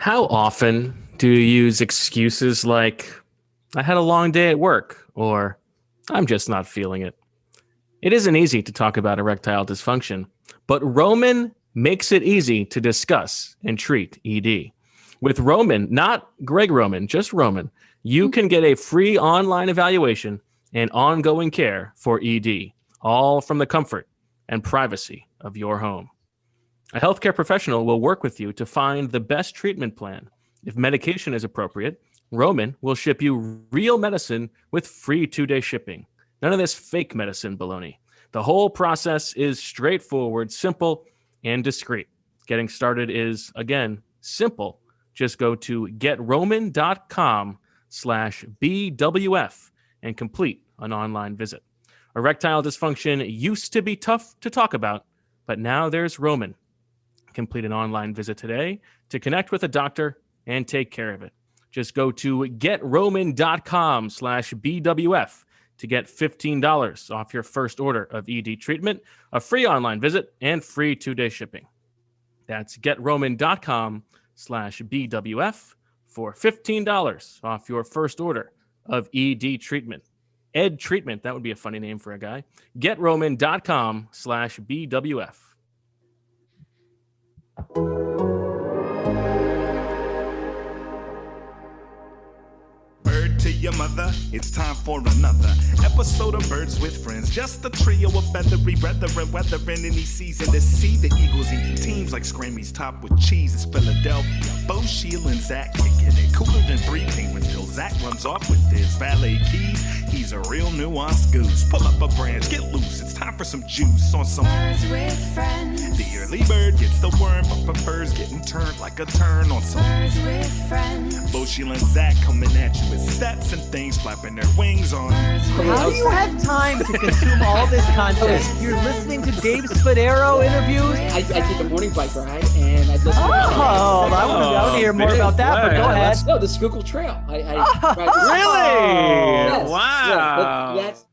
How often do you use excuses like, I had a long day at work, or I'm just not feeling it? It isn't easy to talk about erectile dysfunction, but Roman makes it easy to discuss and treat ED. With Roman, not Greg Roman, just Roman, you can get a free online evaluation and ongoing care for ED, all from the comfort and privacy of your home. A healthcare professional will work with you to find the best treatment plan. If medication is appropriate, Roman will ship you real medicine with free 2-day shipping. None of this fake medicine baloney. The whole process is straightforward, simple, and discreet. Getting started is, again, simple. Just go to getroman.com/BWF and complete an online visit. Erectile dysfunction used to be tough to talk about, but now there's Roman. Complete an online visit today to connect with a doctor and take care of it. Just go to getroman.com/BWF to get $15 off your first order of ED treatment, a free online visit, and free 2-day shipping. That's getroman.com/BWF for $15 off your first order of ED treatment. Ed treatment, that would be a funny name for a guy. Getroman.com/BWF. Bird to your mother, it's time for another episode of Birds with Friends. Just a trio of feathery brethren weathering any season to see the Eagles eating teams like Scrammy's topped with cheese. It's Philadelphia, Bo, Sheila, and Zach kicking it cooler than 3 penguins till Zach runs off with his valet keys. He's a real nuanced goose. Pull up a branch, get loose. It's time for some juice on some Birds with Friends. The early bird gets the worm, but prefers getting turned like a turn on some Birds with Friends. Bo, Sheila, and Zach coming at you with stats and things flapping their wings on. How do you have time to consume all this content? You're listening to Dave Spadaro interviews? I take a morning bike ride and I listen to I want to hear more about that, but go ahead. No, the Schuylkill Trail. Really? Yes, Wow. yes.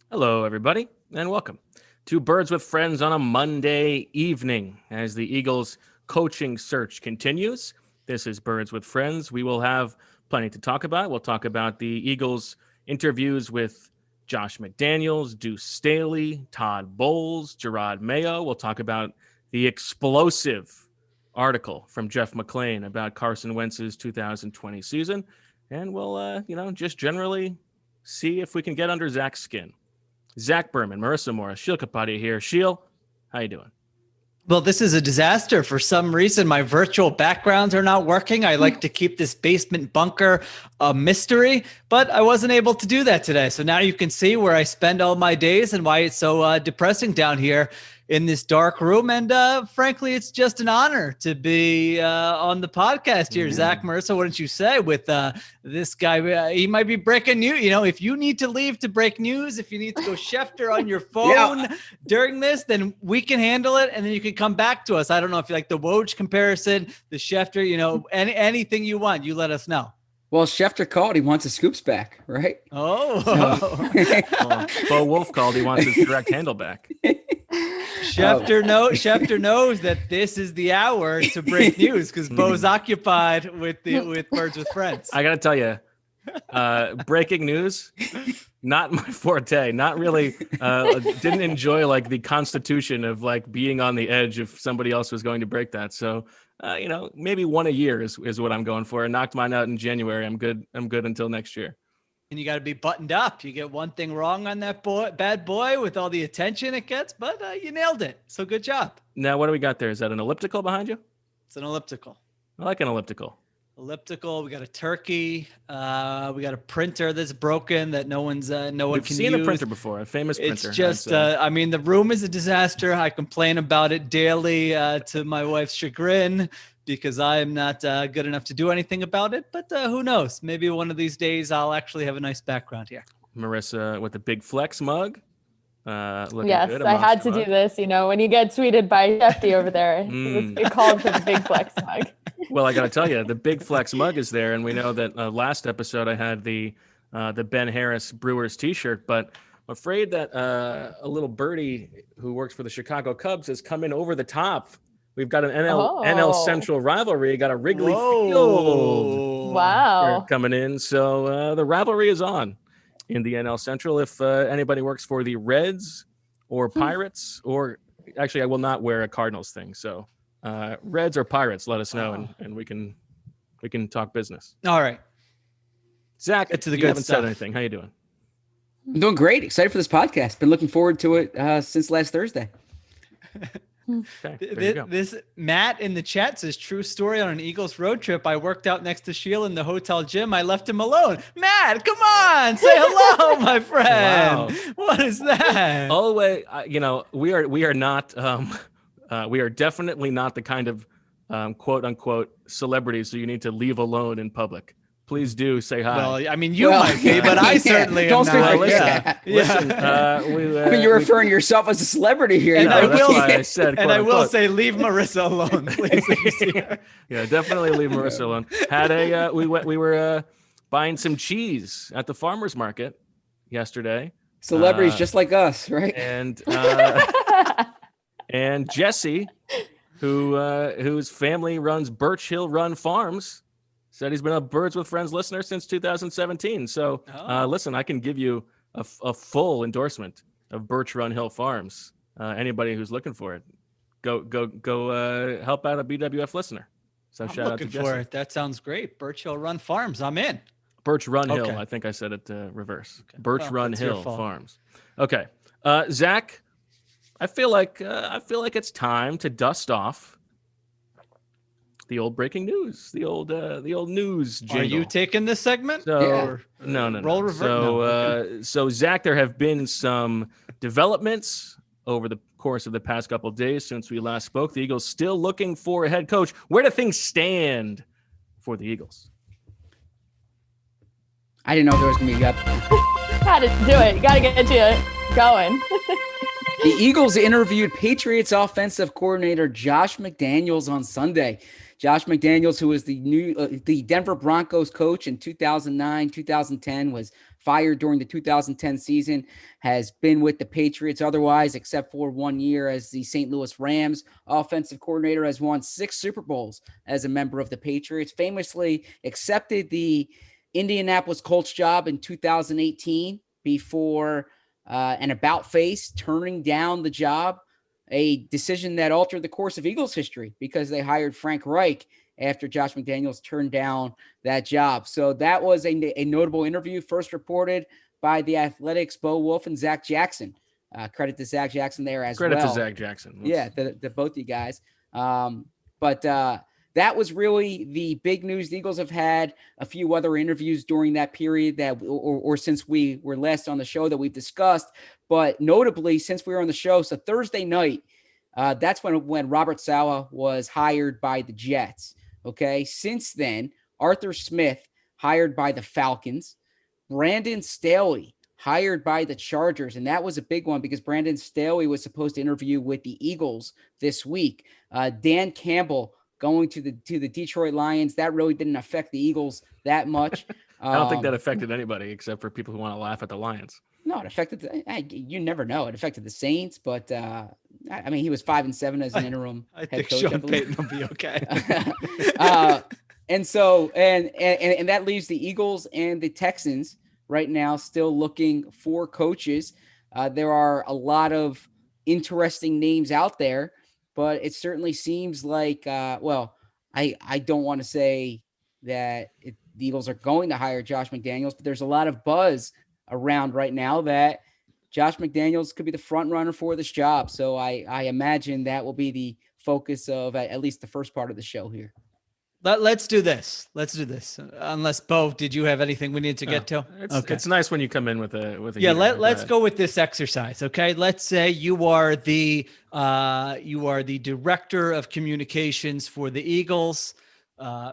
Hello, everybody, and welcome to Birds with Friends on a Monday evening. As the Eagles coaching search continues, this is Birds with Friends. We will have plenty to talk about. We'll talk about the Eagles' interviews with Josh McDaniels, Deuce Staley, Todd Bowles, Gerard Mayo. We'll talk about the explosive article from Jeff McClain about Carson Wentz's 2020 season. And we'll, just generally see if we can get under Zach's skin. Zach Berman, Marissa Morris, Sheil Kapadia here. Sheil, how you doing? Well, this is a disaster. For some reason, my virtual backgrounds are not working. I like to keep this basement bunker a mystery, but I wasn't able to do that today. So now you can see where I spend all my days and why it's so depressing down here in this dark room. And frankly, it's just an honor to be on the podcast here. Zach, Marissa, what did you say with this guy? He might be breaking news. If you need to leave to break news, if you need to go Schefter on your phone during this, then we can handle it. And then you can come back to us. I don't know if you like the Woj comparison, the Schefter, anything you want, you let us know. Well, Schefter called. He wants his scoops back, right? Well, Bo Wolf called. He wants his direct handle back. Schefter knows that this is the hour to break news because Bo's occupied with Birds with Friends. I got to tell you, breaking news, not my forte. Not really. Didn't enjoy the constitution of being on the edge if somebody else was going to break that. So, maybe one a year is what I'm going for. I knocked mine out in January. I'm good until next year. And you got to be buttoned up. You get one thing wrong on that bad boy with all the attention it gets, but you nailed it. So good job. Now, what do we got there? Is that an elliptical behind you? It's an elliptical. I like an elliptical. We got a turkey. We got a printer that's broken that no one can use. We've seen a printer before, a famous printer. It's just, the room is a disaster. I complain about it daily to my wife's chagrin because I am not good enough to do anything about it. But who knows? Maybe one of these days I'll actually have a nice background here. Marissa with the Big Flex mug. Yes, good, I had to do this. When you get tweeted by Shefty over there, it called for the Big Flex mug. Well, I got to tell you, the Big Flex mug is there, and we know that last episode I had the Ben Harris Brewers T-shirt, but I'm afraid that a little birdie who works for the Chicago Cubs has come in over the top We've got an NL Central rivalry. Got a Wrigley Field Wow. coming in. So the rivalry is on in the NL Central. If anybody works for the Reds or Pirates, or actually, I will not wear a Cardinals thing. So Reds or Pirates, let us know, and we can talk business. All right. Zach, Get to the you good haven't stuff. said anything. How you doing? I'm doing great. Excited for this podcast. Been looking forward to it since last Thursday. Okay, there you go. This Matt in the chat says, true story on an Eagles road trip. I worked out next to Sheila in the hotel gym. I left him alone. Matt, come on, say hello, my friend. Wow. What is that? Always, we are not. We are definitely not the kind of quote unquote celebrities who you need to leave alone in public. Please do say hi. Well, I mean, you might be, but I certainly don't am not. Listen, You're referring to yourself as a celebrity here. And that's why I said, and I will unquote. say, leave Marissa alone, please. Yeah, definitely leave Marissa alone. Had we were buying some cheese at the farmer's market yesterday. Celebrities just like us, right? And and Jesse, whose family runs Birch Hill Run Farms, said he's been a Birds with Friends listener since 2017. So listen, I can give you a full endorsement of Birch Run Hill Farms. Anybody who's looking for it, go help out a BWF listener. So shout out to Jesse. For it. That sounds great. Birch Hill Run Farms. I'm in. Birch Run Hill. Okay. I think I said it reverse. Okay. Birch Run that's your Hill fault. Farms. Okay, Zach, I feel like it's time to dust off the old breaking news, the old news jingle. Are you taking this segment? So no. Roll reverse. So Zach, there have been some developments over the course of the past couple of days since we last spoke. The Eagles still looking for a head coach. Where do things stand for the Eagles? I didn't know there was going to be a Got to do it. You got to get you going. The Eagles interviewed Patriots offensive coordinator Josh McDaniels on Sunday. Josh McDaniels, who was the Denver Broncos coach in 2009, 2010, was fired during the 2010 season, has been with the Patriots otherwise, except for 1 year as the St. Louis Rams offensive coordinator, has won 6 Super Bowls as a member of the Patriots, famously accepted the Indianapolis Colts job in 2018 before an about face, turning down the job, a decision that altered the course of Eagles history because they hired Frank Reich after Josh McDaniels turned down that job. So that was a notable interview, first reported by the Athletics' Bo Wolf and Zach Jackson. Credit to Zach Jackson there as well. Credit to Zach Jackson. Yeah, the both of you guys. But that was really the big news. The Eagles have had a few other interviews during that period that, or since we were last on the show that we've discussed, but notably since we were on the show. So Thursday night, that's when Robert Saleh was hired by the Jets. Okay. Since then, Arthur Smith hired by the Falcons, Brandon Staley hired by the Chargers. And that was a big one because Brandon Staley was supposed to interview with the Eagles this week. Dan Campbell going to the Detroit Lions. That really didn't affect the Eagles that much. I don't think that affected anybody except for people who want to laugh at the Lions. No, it affected you never know. It affected the Saints, but I mean, he was 5-7 as an interim I head think coach. Sean Payton will be okay. And so and that leaves the Eagles and the Texans right now still looking for coaches. There are a lot of interesting names out there, but it certainly seems like, I don't want to say that the Eagles are going to hire Josh McDaniels, but there's a lot of buzz around right now that Josh McDaniels could be the front runner for this job. So I imagine that will be the focus of at least the first part of the show here. Let's do this. Unless, Bo, did you have anything we need to get to? It's nice when you come in with a yeah. heater. Let's go with this exercise. Okay. Let's say you are the director of communications for the Eagles.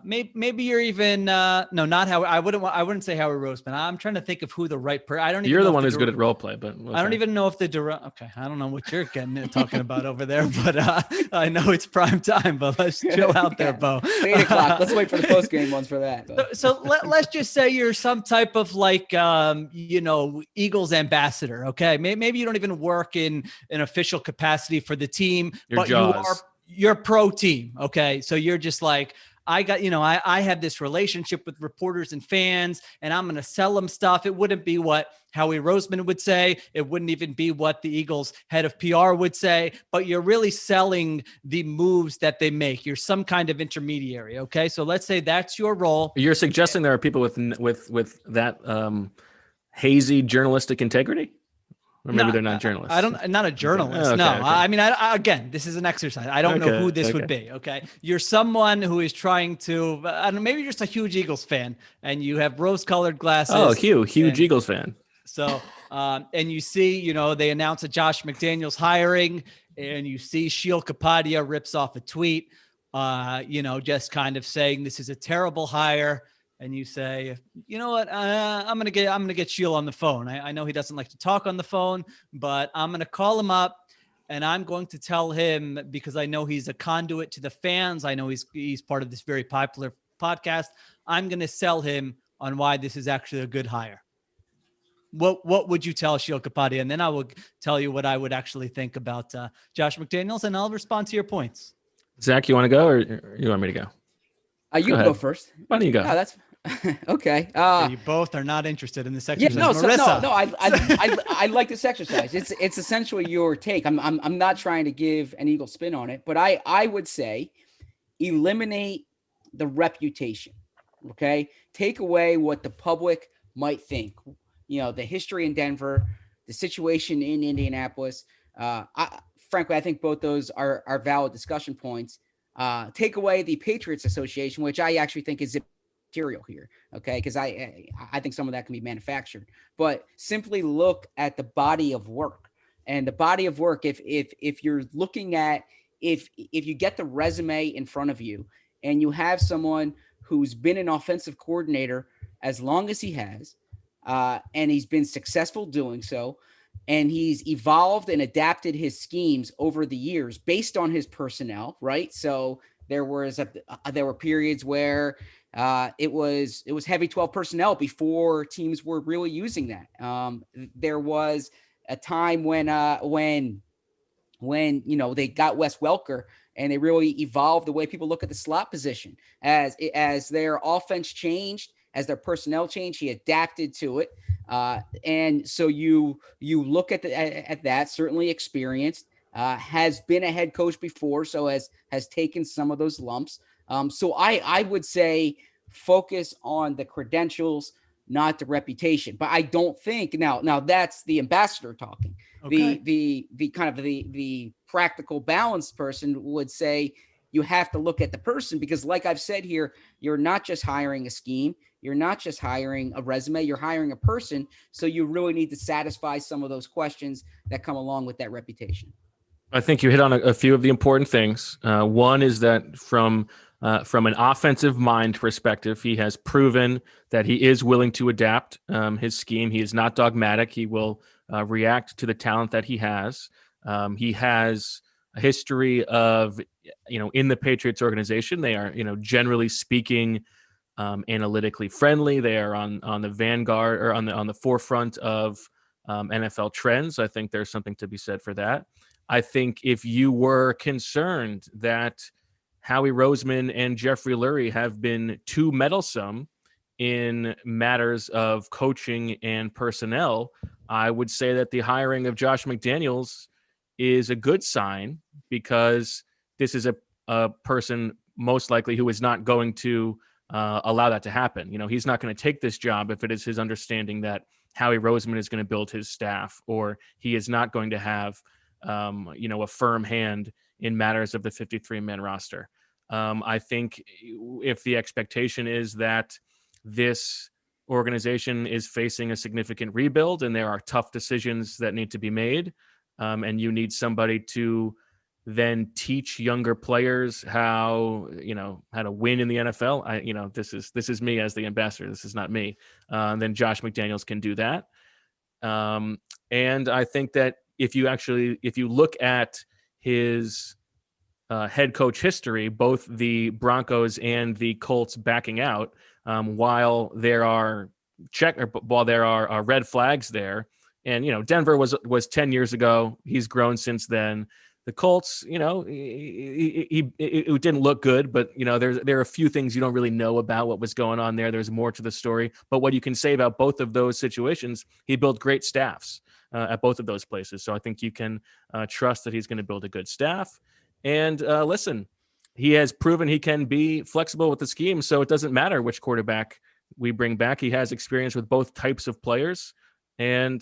Maybe you're even not Howard. I wouldn't say Howard Roseman. I'm trying to think of who the right person. I don't. You're the one who's good at role play, but okay. I don't even know if okay. I don't know what you're talking about over there, but I know it's prime time. But let's chill out there, Bo. 8 o'clock. Let's wait for the post game ones for that. So let's just say you're some type of Eagles ambassador. Okay, maybe you don't even work in an official capacity for the team, but you're pro team. Okay. So you're just like, I have this relationship with reporters and fans, and I'm going to sell them stuff. It wouldn't be what Howie Roseman would say. It wouldn't even be what the Eagles head of PR would say, but you're really selling the moves that they make. You're some kind of intermediary. Okay. So let's say that's your role. You're suggesting there are people with that hazy journalistic integrity? Or maybe they're not journalists. Not a journalist. Okay. No, okay. I mean, again, this is an exercise. I don't know who this would be. Okay. You're someone who is trying to, I don't know, maybe you're just a huge Eagles fan and you have rose colored glasses. Oh, huge Eagles fan. So, and you see, they announce a Josh McDaniels hiring and you see Sheil Kapadia rips off a tweet, just kind of saying this is a terrible hire. And you say, you know what? I'm gonna get Sheil on the phone. I know he doesn't like to talk on the phone, but I'm gonna call him up, and I'm going to tell him, because I know he's a conduit to the fans. I know he's part of this very popular podcast. I'm gonna sell him on why this is actually a good hire. What would you tell Sheil Kapadia? And then I will tell you what I would actually think about Josh McDaniels, and I'll respond to your points. Zach, you want to go, or you want me to go? You can go first. Why don't you go? No, that's okay. You both are not interested in this exercise. Yeah, no. I like this exercise. It's essentially your take. I'm not trying to give an Eagle spin on it, but I would say eliminate the reputation. Okay, take away what the public might think. The history in Denver, the situation in Indianapolis. Frankly, I think both those are valid discussion points. Take away the Patriots Association, which I actually think is material here, okay? Because I think some of that can be manufactured, but simply look at the body of work. And the body of work, if you're looking at, if you get the resume in front of you and you have someone who's been an offensive coordinator as long as he has, and he's been successful doing so, and he's evolved and adapted his schemes over the years based on his personnel, right? So there were periods where it was heavy 12 personnel before teams were really using that. There was a time when they got Wes Welker and they really evolved the way people look at the slot position as their offense changed, as their personnel changed. He adapted to it, and so you look at that. Certainly experienced, has been a head coach before, so has taken some of those lumps. So I would say focus on the credentials, not the reputation. But I don't think now that's the ambassador talking. Okay. The kind of the practical balanced person would say you have to look at the person, because like I've said here, you're not just hiring a scheme. You're not just hiring a resume. You're hiring a person. So you really need to satisfy some of those questions that come along with that reputation. I think you hit on a few of the important things. One is that from an offensive mind perspective, he has proven that he is willing to adapt his scheme. He is not dogmatic. He will react to the talent that he has. He has a history of, in the Patriots organization, they are, generally speaking, analytically friendly. They are on the vanguard, or on the forefront of NFL trends. I think there's something to be said for that. I think if you were concerned that Howie Roseman and Jeffrey Lurie have been too meddlesome in matters of coaching and personnel, I would say that the hiring of Josh McDaniels is a good sign, because this is a person most likely who is not going to allow that to happen. He's not going to take this job if it is his understanding that Howie Roseman is going to build his staff, or he is not going to have a firm hand in matters of the 53-man roster. I think if the expectation is that this organization is facing a significant rebuild and there are tough decisions that need to be made, and you need somebody to then teach younger players how to win in the NFL. This is me as the ambassador. This is not me. Then Josh McDaniels can do that. And I think that if you look at his head coach history, both the Broncos and the Colts backing out, while there are red flags there, and Denver was 10 years ago. He's grown since then. The Colts, it didn't look good, but there are a few things you don't really know about what was going on there. There's more to the story, but what you can say about both of those situations, he built great staffs at both of those places. So I think you can trust that he's going to build a good staff. And listen, he has proven he can be flexible with the scheme, so it doesn't matter which quarterback we bring back. He has experience with both types of players. And,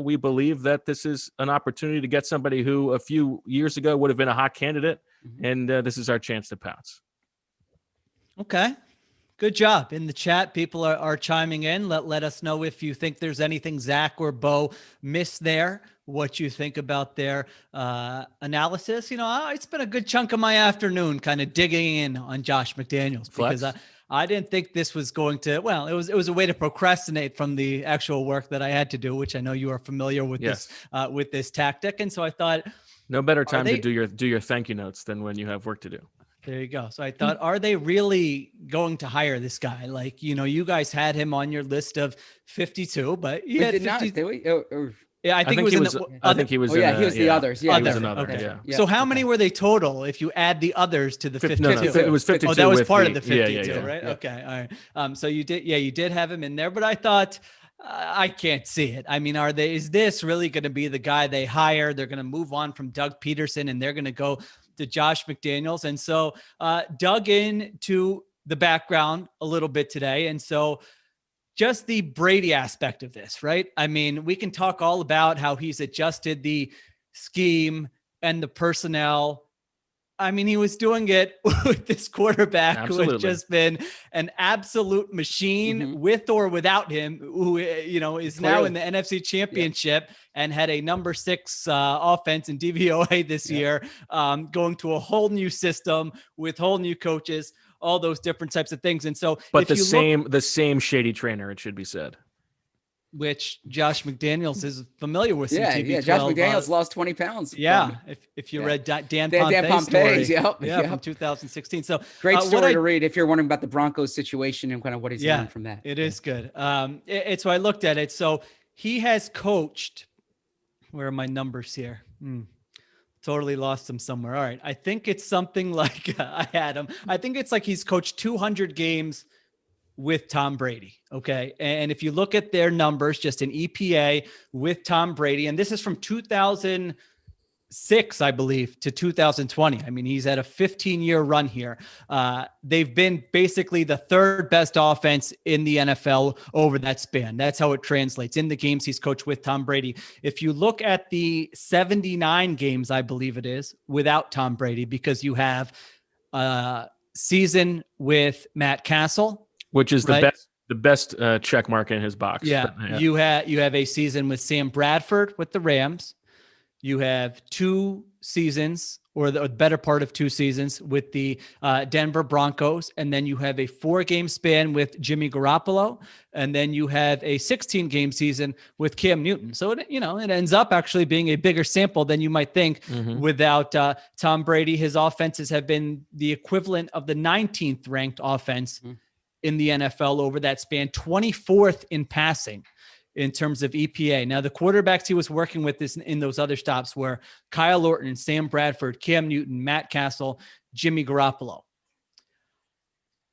we believe that this is an opportunity to get somebody who a few years ago would have been a hot candidate. And this is our chance to pounce. Okay. Good job. In the chat, people are chiming in. Let us know if you think there's anything Zach or Bo missed there, what you think about their analysis. It's been a good chunk of my afternoon kind of digging in on Josh McDaniels because I didn't think this was going to, it was a way to procrastinate from the actual work that I had to do, which I know you are familiar with this tactic. And so I thought, no better time to do your thank you notes than when you have work to do. There you go. So I thought, are they really going to hire this guy? Like, you guys had him on your list of 52, but he had 50. Yeah, I think he was. He was the others. Yeah, he was another. Okay. Yeah. So how many were they total if you add the others to the 52? No, it was 52. Oh, that was part of the 52, right? Yeah. Okay. All right. So you did have him in there, but I thought I can't see it. I mean, is this really going to be the guy they hire? They're going to move on from Doug Peterson and they're going to go to Josh McDaniels. And so dug into the background a little bit today. And so just the Brady aspect of this, right? I mean, we can talk all about how he's adjusted the scheme and the personnel. I mean, he was doing it with this quarterback who has just been an absolute machine with or without him, who, is now in the NFC Championship and had a number 6 offense in DVOA this year, going to a whole new system with whole new coaches, all those different types of things. And so, but the same shady trainer, it should be said. Which Josh McDaniels is familiar with. Yeah, Josh McDaniels lost 20 pounds. Yeah, if you read Dan Pompei's story, from 2016. So great story to read if you're wondering about the Broncos situation and kind of what he's learned from that. It is good. So I looked at it. So he has coached. Where are my numbers here? Totally lost them somewhere. All right, I think it's something like I had him. I think it's like he's coached 200 games with Tom Brady. Okay. And if you look at their numbers, just an EPA with Tom Brady, and this is from 2006, I believe, to 2020. I mean, he's had a 15-year run here. They've been basically the third best offense in the NFL over that span. That's how it translates in the games he's coached with Tom Brady. If you look at the 79 games, I believe it is, without Tom Brady, because you have a season with Matt Castle, which is the best check mark in his box. Yeah. You have a season with Sam Bradford with the Rams. You have 2 seasons, or the better part of 2 seasons, with the Denver Broncos. And then you have a 4-game span with Jimmy Garoppolo. And then you have a 16-game season with Cam Newton. So it ends up actually being a bigger sample than you might think without Tom Brady. His offenses have been the equivalent of the 19th ranked offense in the NFL over that span, 24th in passing in terms of EPA. Now, the quarterbacks he was working with in those other stops were Kyle Orton, Sam Bradford, Cam Newton, Matt Castle, Jimmy Garoppolo.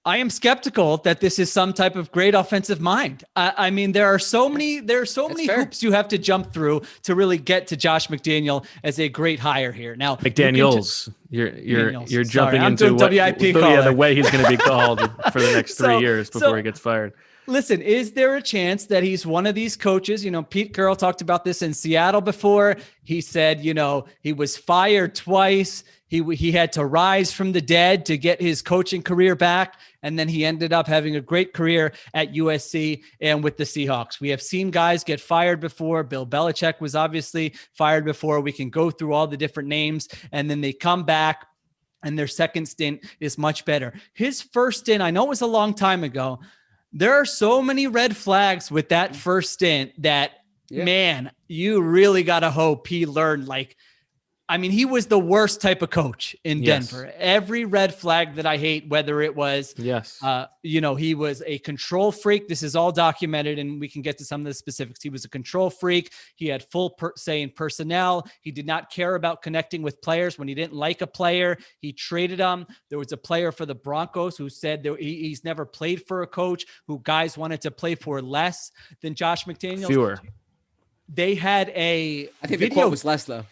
I am skeptical that this is some type of great offensive mind. I mean, there are so many hoops you have to jump through to really get to Josh McDaniel as a great hire here. Now, McDaniels, you're jumping into the way he's going to be called for the next 3 years before he gets fired. Listen, is there a chance that he's one of these coaches? Pete Carroll talked about this in Seattle before. He said, he was fired twice. He had to rise from the dead to get his coaching career back. And then he ended up having a great career at USC and with the Seahawks. We have seen guys get fired before. Bill Belichick was obviously fired before. We can go through all the different names, and then they come back and their second stint is much better. His first stint, I know it was a long time ago. There are so many red flags with that first stint that, man, you really got to hope he learned, I mean, he was the worst type of coach in Yes. Denver. Every red flag that I hate, whether it was, Yes. He was a control freak. This is all documented, and we can get to some of the specifics. He was a control freak. He had full say in personnel. He did not care about connecting with players. When he didn't like a player, he traded them. There was a player for the Broncos who said that he's never played for a coach who guys wanted to play for less than Josh McDaniels. Fewer. They had I think the quote was less, though.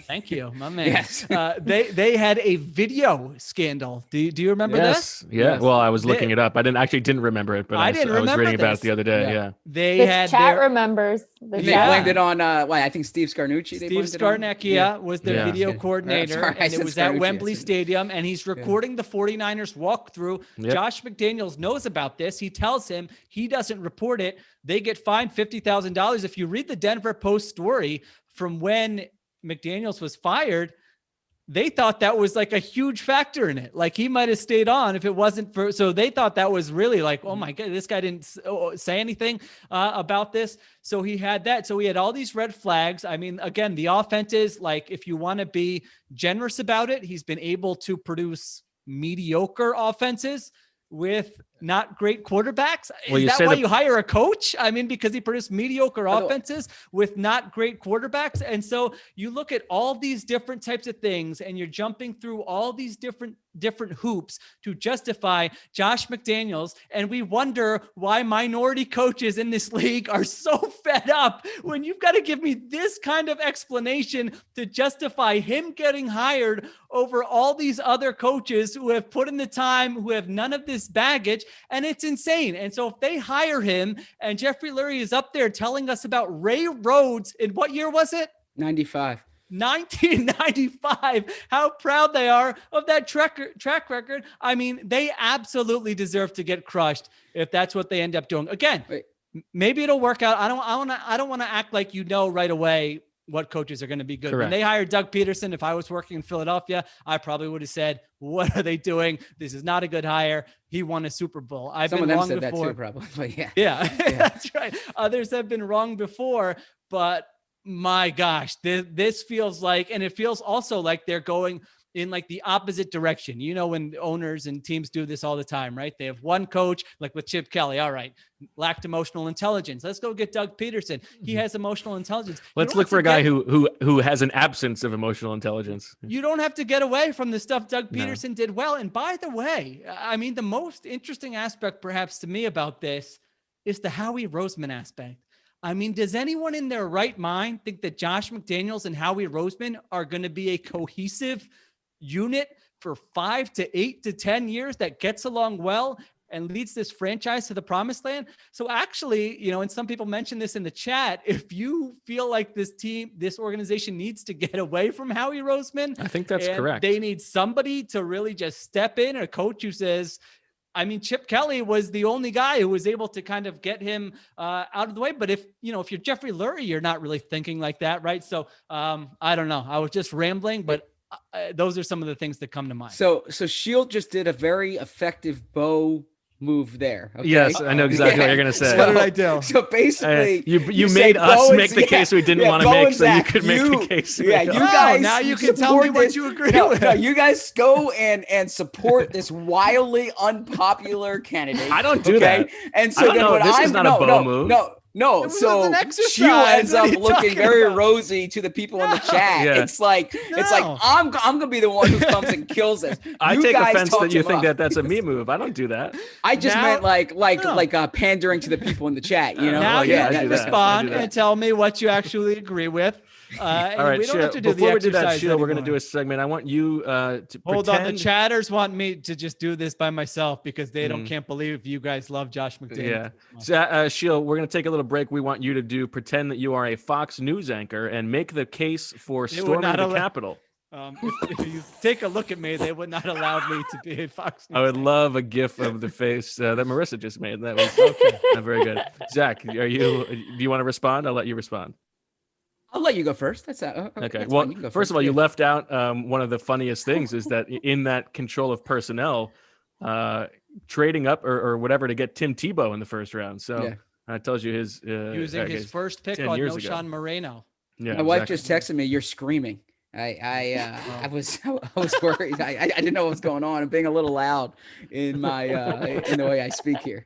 Thank you, my man. Yes. They had a video scandal. Do you remember Yes. this? Yeah. Well, I was looking it up. I didn't remember it, but I was reading about it the other day. Yeah. They The had chat remembers. They blamed it on I think Steve Scarnucci. Steve Scarnecchia was the video coordinator, Sorry, and it was at Scarnucci, Wembley Stadium, and he's recording the 49ers walkthrough. Yep. Josh McDaniels knows about this. He tells him he doesn't report it. They get fined $50,000. If you read the Denver Post story from when McDaniels was fired, they thought that was like a huge factor in it. Like he might have stayed on if it wasn't for, so they thought that was really like, oh my God, this guy didn't say anything about this. So he had that. So he had all these red flags. I mean, again, the offense is like, if you want to be generous about it, he's been able to produce mediocre offenses with not great quarterbacks. Well, Is that why you hire a coach? I mean, because he produced mediocre offenses with not great quarterbacks. And so you look at all these different types of things and you're jumping through all these different hoops to justify Josh McDaniels. And we wonder why minority coaches in this league are so fed up when you've got to give me this kind of explanation to justify him getting hired over all these other coaches who have put in the time, who have none of this baggage. And it's insane. And so if they hire him and Jeffrey Lurie is up there telling us about Ray Rhodes in what year was it? 95. 1995, how proud they are of that track record. I mean, they absolutely deserve to get crushed if that's what they end up doing. Again, maybe it'll work out. I don't want to act like right away what coaches are going to be good. Correct. When they hired Doug Peterson, if I was working in Philadelphia, I probably would have said, what are they doing? This is not a good hire. He won a Super Bowl. Some of them said that too, probably. Yeah. That's right. Others have been wrong before, but my gosh, this feels like, and it feels also like they're going in like the opposite direction. You know, when owners and teams do this all the time, right? They have one coach, like with Chip Kelly. All right, lacked emotional intelligence. Let's go get Doug Peterson. He has emotional intelligence. Let's look for a guy who has an absence of emotional intelligence. You don't have to get away from the stuff Doug Peterson did well. And by the way, I mean, the most interesting aspect perhaps to me about this is the Howie Roseman aspect. I mean, does anyone in their right mind think that Josh McDaniels and Howie Roseman are going to be a cohesive unit for 5 to 8 to 10 years that gets along well and leads this franchise to the promised land? So actually, and some people mentioned this in the chat, if you feel like this organization needs to get away from Howie Roseman, I think that's correct. They need somebody to really just step in, a coach who says, I mean, Chip Kelly was the only guy who was able to kind of get him out of the way. But if you're Jeffrey Lurie, you're not really thinking like that, right? So I don't know. I was just rambling, but those are some of the things that come to mind. So Shield just did a very effective bow move there. Okay? Yes, I know exactly what you're going to say. What did I do? So basically, you made us make the case we didn't want to make, so you could make the case. Yeah, you guys. Now you can tell me what you agree with. No, you guys go and support this wildly unpopular candidate. I don't do that. And so then what this is not a bow move. No, so Shield ends up looking very rosy to the people in the chat. Yeah. It's like I'm gonna be the one who comes and kills this. I take offense that you think that that's a me move. I don't do that. I just meant like pandering to the people in the chat. Now you respond and tell me what you actually agree with. All right, we don't have to do before we do that, Shield, we're going to do a segment. I want you to hold on. The chatters want me to just do this by myself because they can't believe you guys love Josh McDaniels. Yeah. So, Shield, we're going to take a little break. We want you to pretend that you are a Fox News anchor and make the case for storming the Capitol. If you take a look at me, they would not allow me to be a Fox News I would love a gif of the face that Marissa just made. That was very good. Zach, do you want to respond? I'll let you respond. I'll let you go first. That's okay. That's well, first of all, you left out one of the funniest things is that in that control of personnel, trading up or whatever to get Tim Tebow in the first round. So that tells you his using his first pick on Noshan Moreno. Yeah, My wife just texted me, "You're screaming." I was worried. I didn't know what was going on. I'm being a little loud in my in the way I speak here.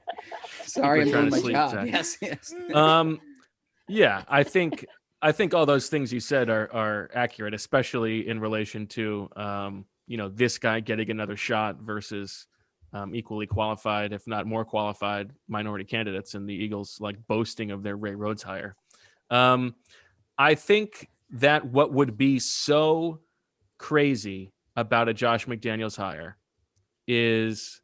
Sorry, I'm doing my job. Yes. Yeah, I think all those things you said are accurate, especially in relation to this guy getting another shot versus equally qualified, if not more qualified, minority candidates, and the Eagles like boasting of their Ray Rhodes hire. I think that what would be so crazy about a Josh McDaniels hire is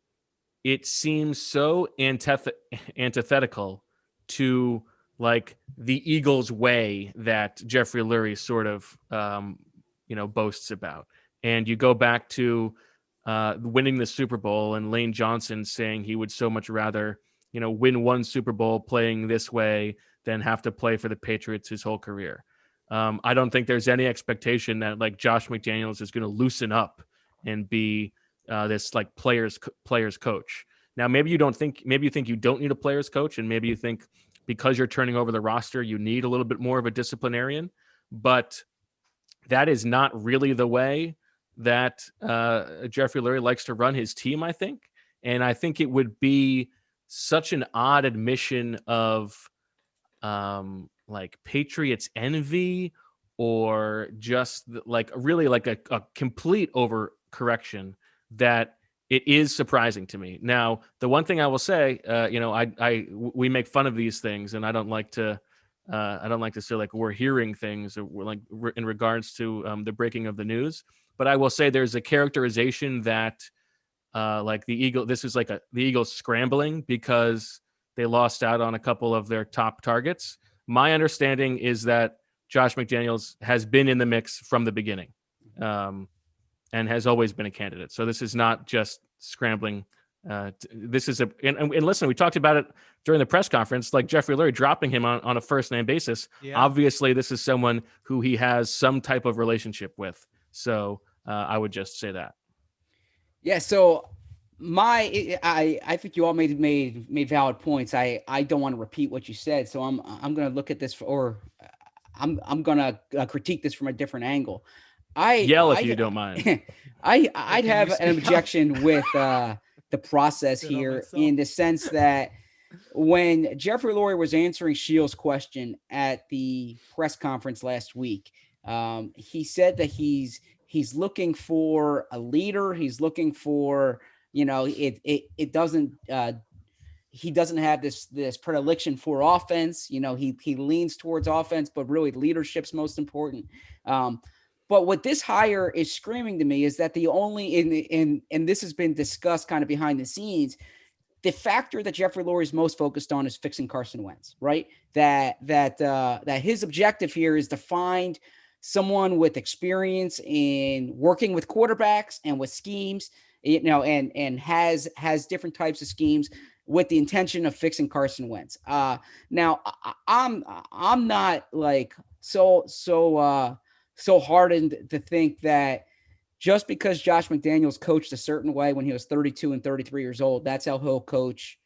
it seems so antithetical to like the Eagles way that Jeffrey Lurie sort of boasts about. And you go back to winning the Super Bowl and Lane Johnson saying he would so much rather win one Super Bowl playing this way than have to play for the Patriots his whole career. I don't think there's any expectation that like Josh McDaniels is going to loosen up and be this like players coach. Now, maybe you think you don't need a players coach, and maybe you think because you're turning over the roster, you need a little bit more of a disciplinarian, but that is not really the way that Jeffrey Lurie likes to run his team, I think. And I think it would be such an odd admission of like Patriots envy, or just like really like a complete overcorrection, that it is surprising to me. Now, the one thing I will say, we make fun of these things, and I don't like to say like we're hearing things, or we're like in regards to the breaking of the news. But I will say there's a characterization that like this is like the Eagles scrambling because they lost out on a couple of their top targets. My understanding is that Josh McDaniels has been in the mix from the beginning, and has always been a candidate. So this is not just scrambling. This is and listen, we talked about it during the press conference, like Jeffrey Lurie dropping him on a first name basis. Yeah. Obviously, this is someone who he has some type of relationship with. So I would just say that. Yeah. So I think you all made valid points. I don't want to repeat what you said, so I'm going to look at this I'm going to critique this from a different angle. Yell if you don't mind. I'd have an objection with the process here, in the sense that when Jeffrey Lurie was answering Shields' question at the press conference last week, he said that he's looking for a leader. He's looking for, it doesn't, he doesn't have this predilection for offense. He leans towards offense, but really leadership's most important. But what this hire is screaming to me is that the only, and this has been discussed kind of behind the scenes, the factor that Jeffrey Lurie is most focused on is fixing Carson Wentz, right? That his objective here is to find someone with experience in working with quarterbacks and with schemes, and has different types of schemes with the intention of fixing Carson Wentz. Now I'm not like so hardened to think that just because Josh McDaniels coached a certain way when he was 32 and 33 years old, that's how he'll coach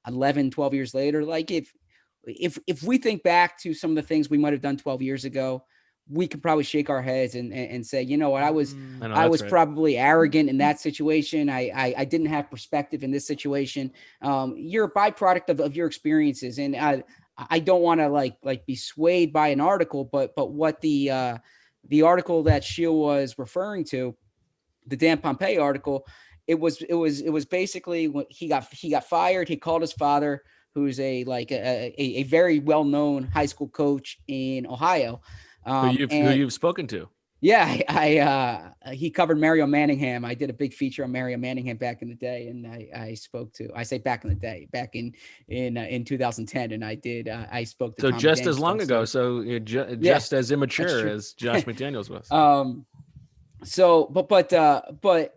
11, 12 years later. Like if we think back to some of the things we might've done 12 years ago, we could probably shake our heads and say, you know what, I was right. Probably arrogant in that situation. I didn't have perspective in this situation. You're a byproduct of your experiences. And I don't want to like be swayed by an article, but what the article that Shield was referring to, the Dan Pompei article, it was basically when he got fired. He called his father, who's a very well-known high school coach in Ohio. Who you've spoken to. Yeah, he covered Mario Manningham. I did a big feature on Mario Manningham back in the day, and I say back in the day, back in 2010, and I spoke to. So Tom just McDaniels as long ago, so you're just as immature as Josh McDaniels was.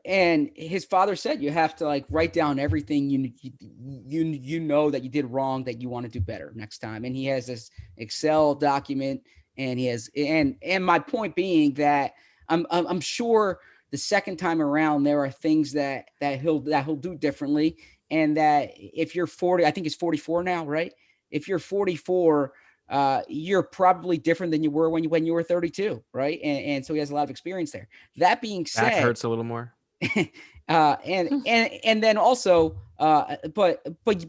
And his father said you have to write down everything you know that you did wrong, that you want to do better next time. And he has this Excel document. And he has, and my point being that I'm sure the second time around there are things that he'll do differently, and that if you're 40, I think he's 44 now, right? If you're 44, you're probably different than you were when you were 32, right? And so he has a lot of experience there. That being said, that hurts a little more. And then also, but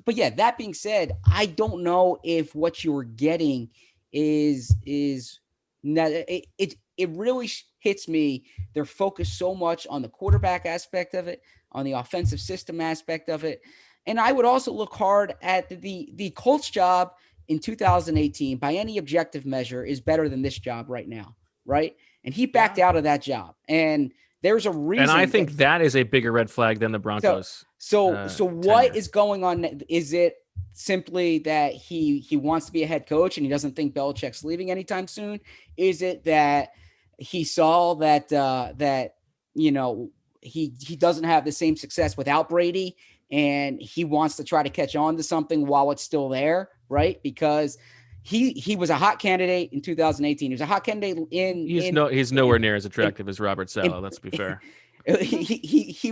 yeah, that being said, I don't know if what you're getting is not, it really hits me. They're focused so much on the quarterback aspect of it, on the offensive system aspect of it. And I would also look hard at the Colts job in 2018 by any objective measure is better than this job right now. Right. And he backed out of that job. And there's a reason. And I think that is a bigger red flag than the Broncos. So what is going on? Is it simply that he wants to be a head coach and he doesn't think Belichick's leaving anytime soon? Is it that he saw that he doesn't have the same success without Brady and he wants to try to catch on to something while it's still there, right? Because he was a hot candidate in 2018. He was a hot candidate he's nowhere near as attractive as Robert Saleh. Let's be fair. He's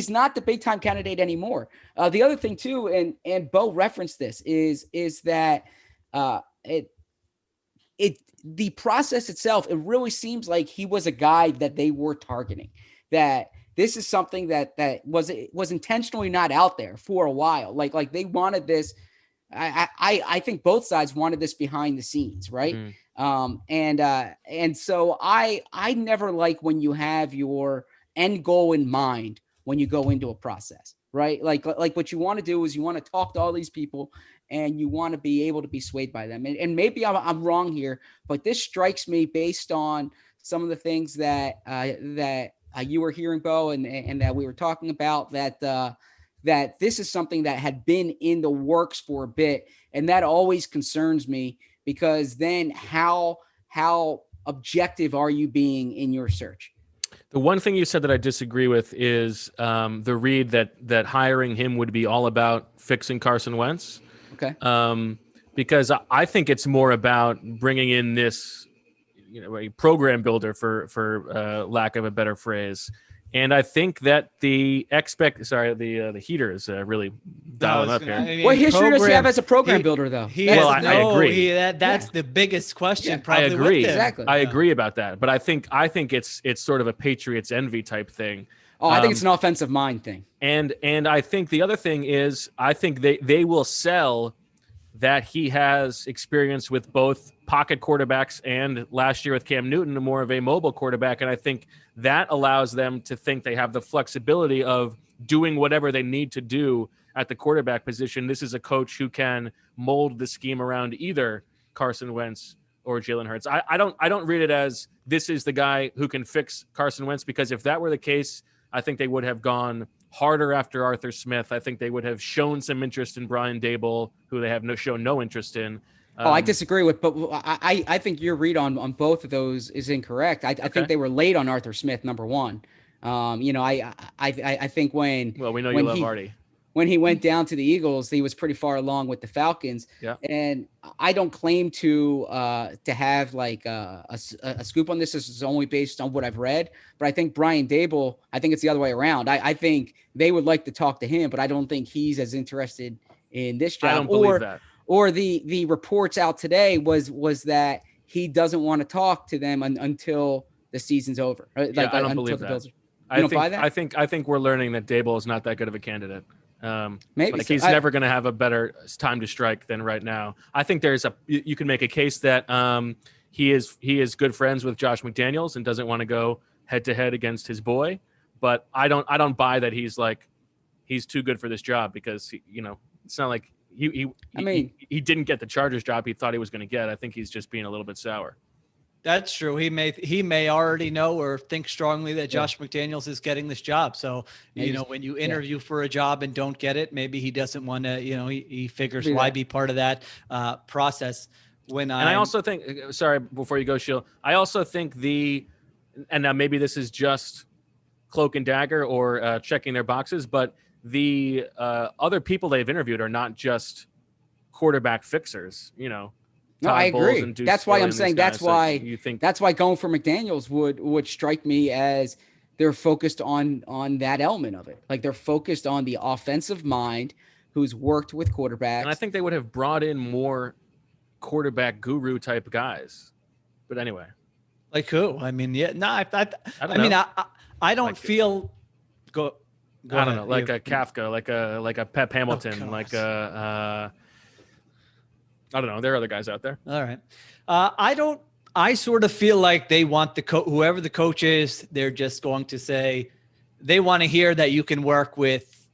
not the big time candidate anymore. The other thing too, and Bo referenced this is that the process itself, it really seems like he was a guy that they were targeting, that this is something that was intentionally not out there for a while. Like they wanted this. I think both sides wanted this behind the scenes, right? And so I never like when you have your end goal in mind when you go into a process, right? Like what you want to do is you want to talk to all these people and you want to be able to be swayed by them. And maybe I'm wrong here, but this strikes me based on some of the things that you were hearing, Bo, and that we were talking about, that this is something that had been in the works for a bit. And that always concerns me, because then how objective are you being in your search? The one thing you said that I disagree with is the read that hiring him would be all about fixing Carson Wentz. Okay. Because I think it's more about bringing in this, a program builder for lack of a better phrase. And I think that the heater is really dialing up here. What history does he have as a program builder, though? I agree. That's the biggest question. Yeah, probably I agree. Exactly. I agree about that. But I think it's sort of a Patriots envy type thing. Oh, I think it's an offensive mind thing. And I think the other thing is, I think they will sell that he has experience with both pocket quarterbacks and last year with Cam Newton, more of a mobile quarterback. And I think that allows them to think they have the flexibility of doing whatever they need to do at the quarterback position. This is a coach who can mold the scheme around either Carson Wentz or Jalen Hurts. I don't read it as this is the guy who can fix Carson Wentz, because if that were the case, I think they would have gone harder after Arthur Smith. I think they would have shown some interest in Brian Daboll, who they have shown no interest in. I disagree with, but I think your read on both of those is incorrect. I think they were late on Arthur Smith, number one. I think when we know you love Artie. When he went down to the Eagles, he was pretty far along with the Falcons. Yeah. And I don't claim to have like a scoop on this. This is only based on what I've read. But I think Brian Daboll, I think it's the other way around. I think they would like to talk to him, but I don't think he's as interested in this job. I don't believe that. Or the reports out today was that he doesn't want to talk to them until the season's over. I don't believe that. Buy that? I think we're learning that Daboll is not that good of a candidate. Maybe he's never going to have a better time to strike than right now. I think you can make a case that he is good friends with Josh McDaniels and doesn't want to go head to head against his boy. But I don't buy that he's too good for this job, because it's not like he didn't get the Chargers job he thought he was going to get. I think he's just being a little bit sour. That's true. He may already know or think strongly that Josh McDaniels is getting this job. So, when you interview for a job and don't get it, maybe he doesn't want to, he figures why be part of that process. I also think, sorry, before you go, Sheil, I also think and now maybe this is just cloak and dagger or checking their boxes, but the other people they've interviewed are not just quarterback fixers, No, Todd I Bowles agree. That's why I'm saying that's why going for McDaniels would strike me as they're focused on that element of it. Like they're focused on the offensive mind who's worked with quarterbacks. And I think they would have brought in more quarterback guru type guys. But anyway, like who? I mean, yeah, no, I don't know. I don't Like, feel. Go I don't ahead. know, like a Kafka, like a Pep Hamilton, like a I don't know. There are other guys out there. All right. I sort of feel like they want whoever the coach is, they're just going to say they want to hear that you can work with,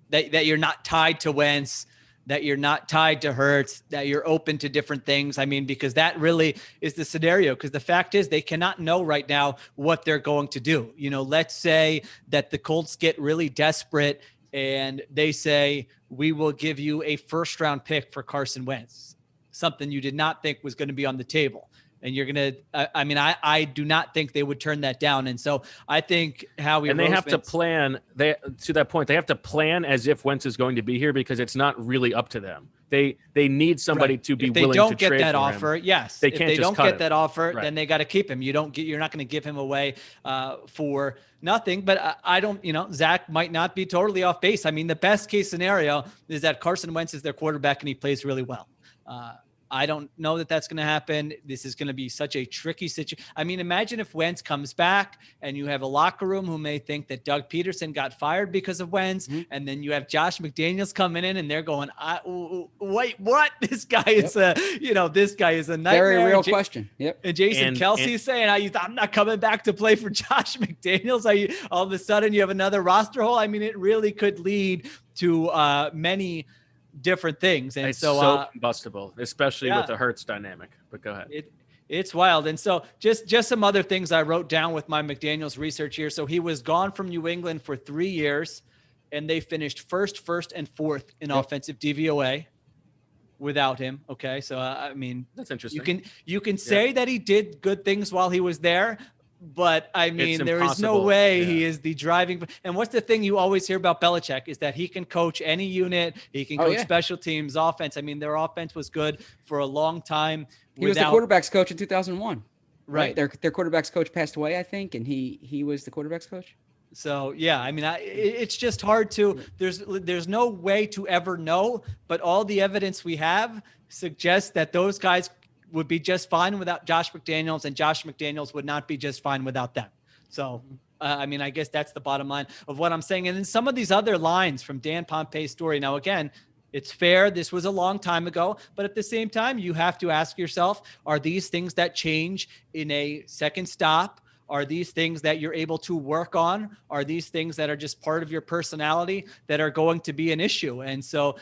that you're not tied to Wentz, that you're not tied to Hurts, that you're open to different things. I mean, because that really is the scenario. Because the fact is they cannot know right now what they're going to do. You know, let's say that the Colts get really desperate and they say, we will give you a first-round pick for Carson Wentz, something you did not think was going to be on the table. And you're going to, I do not think they would turn that down. And so I think Howie and they have to plan, to that point, they have to plan as if Wentz is going to be here because it's not really up to them. They need somebody to be willing to trade. If they don't get that offer, yes. They can't if they just don't cut get him. that offer, Right. then they got to keep him. You're not going to give him away for nothing. But I don't, Zach might not be totally off base. I mean, the best case scenario is that Carson Wentz is their quarterback and he plays really well. I don't know that that's going to happen. This is going to be such a tricky situation. I mean, imagine if Wentz comes back and you have a locker room who may think that Doug Peterson got fired because of Wentz. Mm-hmm. And then you have Josh McDaniels coming in and they're going, wait, what? This guy is this guy is a nightmare. Very real question. Yep. And Jason Kelce saying, I'm not coming back to play for Josh McDaniels. All of a sudden you have another roster hole. I mean, it really could lead to many different things. And it's so combustible, especially with the Hurts dynamic. But go ahead. It's wild. And so just some other things I wrote down with my McDaniels research here. So he was gone from New England for 3 years and they finished first, and fourth in offensive DVOA without him. Okay. So, I mean, that's interesting. You can say that he did good things while he was there, but I mean, there is no way he is the driving. And what's the thing you always hear about Belichick is that he can coach any unit. He can coach special teams, offense. I mean, their offense was good for a long time. He was the quarterback's coach in 2001. Right. Their quarterback's coach passed away, I think. And he was the quarterback's coach. So, yeah, I mean, it's just hard to, there's no way to ever know, but all the evidence we have suggests that those guys would be just fine without Josh McDaniels, and Josh McDaniels would not be just fine without them. So, I mean, I guess that's the bottom line of what I'm saying. And then some of these other lines from Dan Pompei's story. Now, again, it's fair. This was a long time ago, but at the same time, you have to ask yourself, are these things that change in a second stop? Are these things that you're able to work on? Are these things that are just part of your personality that are going to be an issue? And so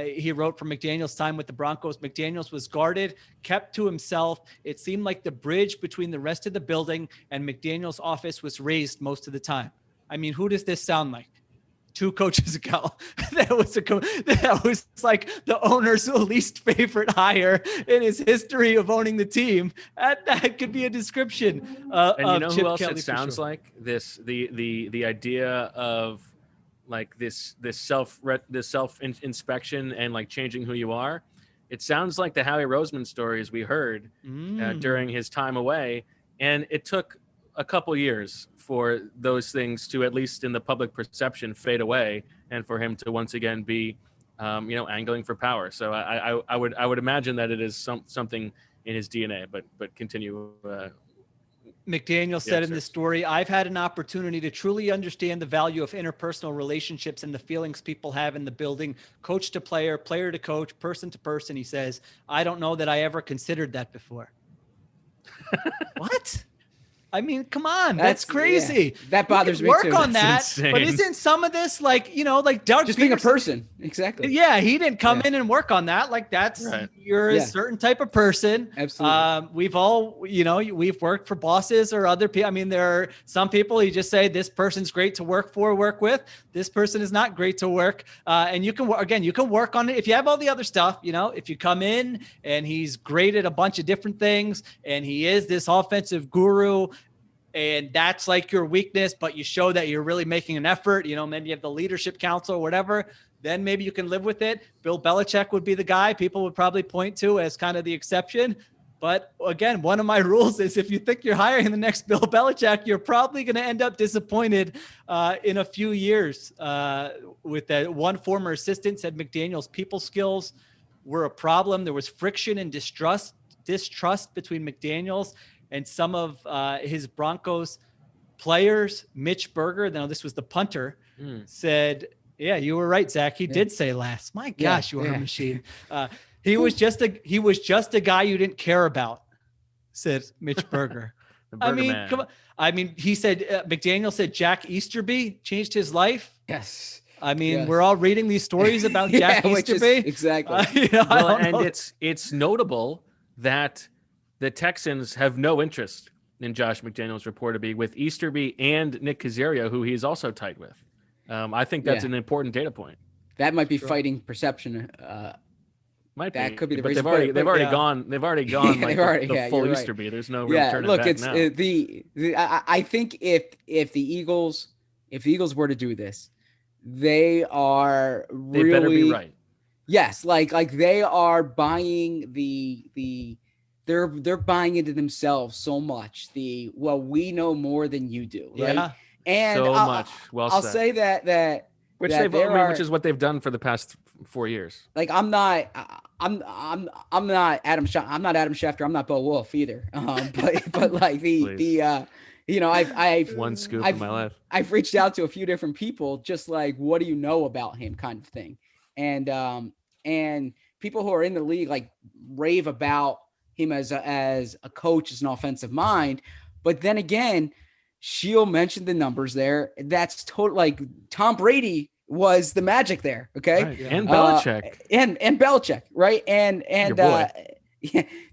he wrote from McDaniels' time with the Broncos. McDaniels was guarded, kept to himself. It seemed like the bridge between the rest of the building and McDaniels' office was raised most of the time. I mean, who does this sound like? 2 coaches ago, that was like the owner's least favorite hire in his history of owning the team. That could be a description. And you know who else it sounds like? The idea of like this self inspection and like changing who you are. It sounds like the Howie Roseman stories we heard during his time away, and it took a couple years for those things to, at least in the public perception, fade away, and for him to once again be, angling for power. So I would imagine that it is something in his DNA. But continue. McDaniel said in the story, I've had an opportunity to truly understand the value of interpersonal relationships and the feelings people have in the building, coach to player, player to coach, person to person. He says, I don't know that I ever considered that before. What? I mean, come on, that's crazy. Yeah. That bothers me too. Work on that, insane. But isn't some of this like Doug just Peterson, being a person? Exactly. Yeah, he didn't come in and work on that. Like that's you're a certain type of person. Absolutely. We've all, we've worked for bosses or other people. I mean, there are some people you just say this person's great to work with. This person is not great to work. And you can work on it if you have all the other stuff. If you come in and he's great at a bunch of different things and he is this offensive guru, and that's like your weakness, but you show that you're really making an effort, maybe you have the leadership council or whatever, then maybe you can live with it. Bill Belichick would be the guy people would probably point to as kind of the exception. But again, one of my rules is if you think you're hiring the next Bill Belichick, you're probably going to end up disappointed in a few years. With that one former assistant said McDaniels' people skills were a problem. There was friction and distrust between McDaniels and some of his Broncos players. Mitch Berger, now this was the punter, said, yeah, you were right, Zach. He did say last. My gosh, you are a machine. He was just a guy you didn't care about, said Mitch Berger. I mean, come on. I mean, he said, McDaniel said Jack Easterby changed his life. Yes. I mean, we're all reading these stories about Jack Easterby. Exactly. It's notable that the Texans have no interest in Josh McDaniels reportedly, with Easterby and Nick Caserio, who he's also tight with. I think that's an important data point. That might be fighting perception. Might that be, could be the but reason. They've already gone the full Easterby. There's no real turning back now. I think if the Eagles were to do this, they are really, they better be right. Yes, like they are buying they're buying into themselves so much. We know more than you do, right? Yeah. And so much. I'll say that which which is what they've done for the past 4 years. Like I'm not Adam Schefter. I'm not Bo Wolf either. But like I've one scoop in my life. I've reached out to a few different people, just like, what do you know about him, kind of thing, and people who are in the league like rave about him as a coach, as an offensive mind. But then again, Sheil mentioned the numbers there. That's total. Like Tom Brady was the magic there. Okay. Right. And Belichick and Belichick. Right. And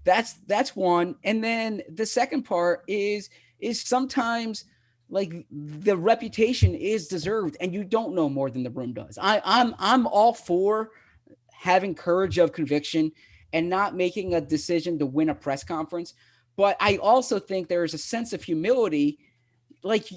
that's one. And then the second part is sometimes like the reputation is deserved and you don't know more than the room does. I'm all for having courage of conviction and not making a decision to win a press conference. But I also think there is a sense of humility. Like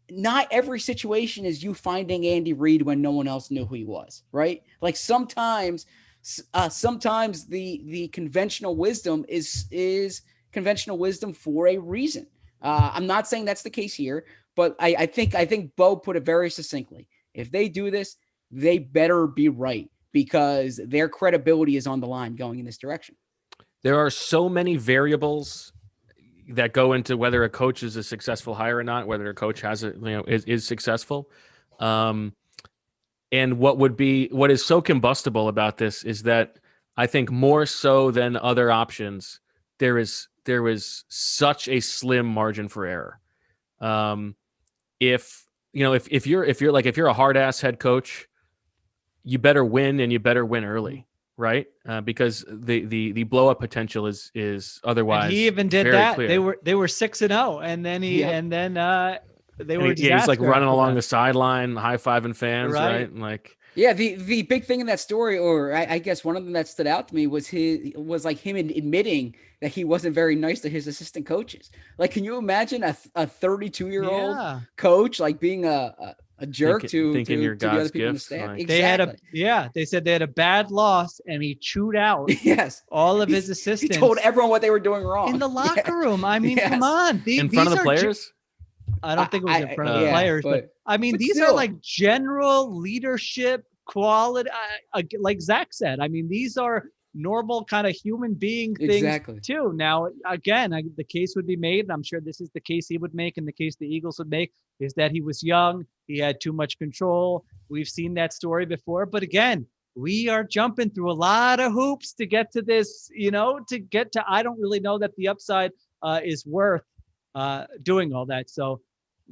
not every situation is you finding Andy Reid when no one else knew who he was, right? Like sometimes the conventional wisdom is conventional wisdom for a reason. I'm not saying that's the case here, but I think Bo put it very succinctly. If they do this, they better be right, because their credibility is on the line going in this direction. There are so many variables that go into whether a coach is a successful hire or not, whether a coach is successful. And what is so combustible about this is that I think more so than other options, there is such a slim margin for error. If you're a hard ass head coach, you better win, and you better win early. Right. Because the blow up potential is otherwise. And he even did that. Clear. They were 6-0, and then they were. He's like running along the sideline, high fiving fans. Right. And like, yeah. The big thing in that story, or I guess one of them that stood out to me was him admitting that he wasn't very nice to his assistant coaches. Like, can you imagine a 32-year-old coach like being a jerk to your the other people gifts, on the staff? like, Exactly. They said they had a bad loss and he chewed out all of his assistants. He told everyone what they were doing wrong in the locker room. I mean, come on. In front of the players? I don't think it was in front of the players, but I mean, these are like general leadership quality. Like Zach said, I mean, these are normal kind of human being things too. Now, again, the case would be made, and I'm sure this is the case he would make and the case the Eagles would make, is that he was young. He had too much control. We've seen that story before. But again, we are jumping through a lot of hoops to get to this, I don't really know that the upside is worth doing all that. So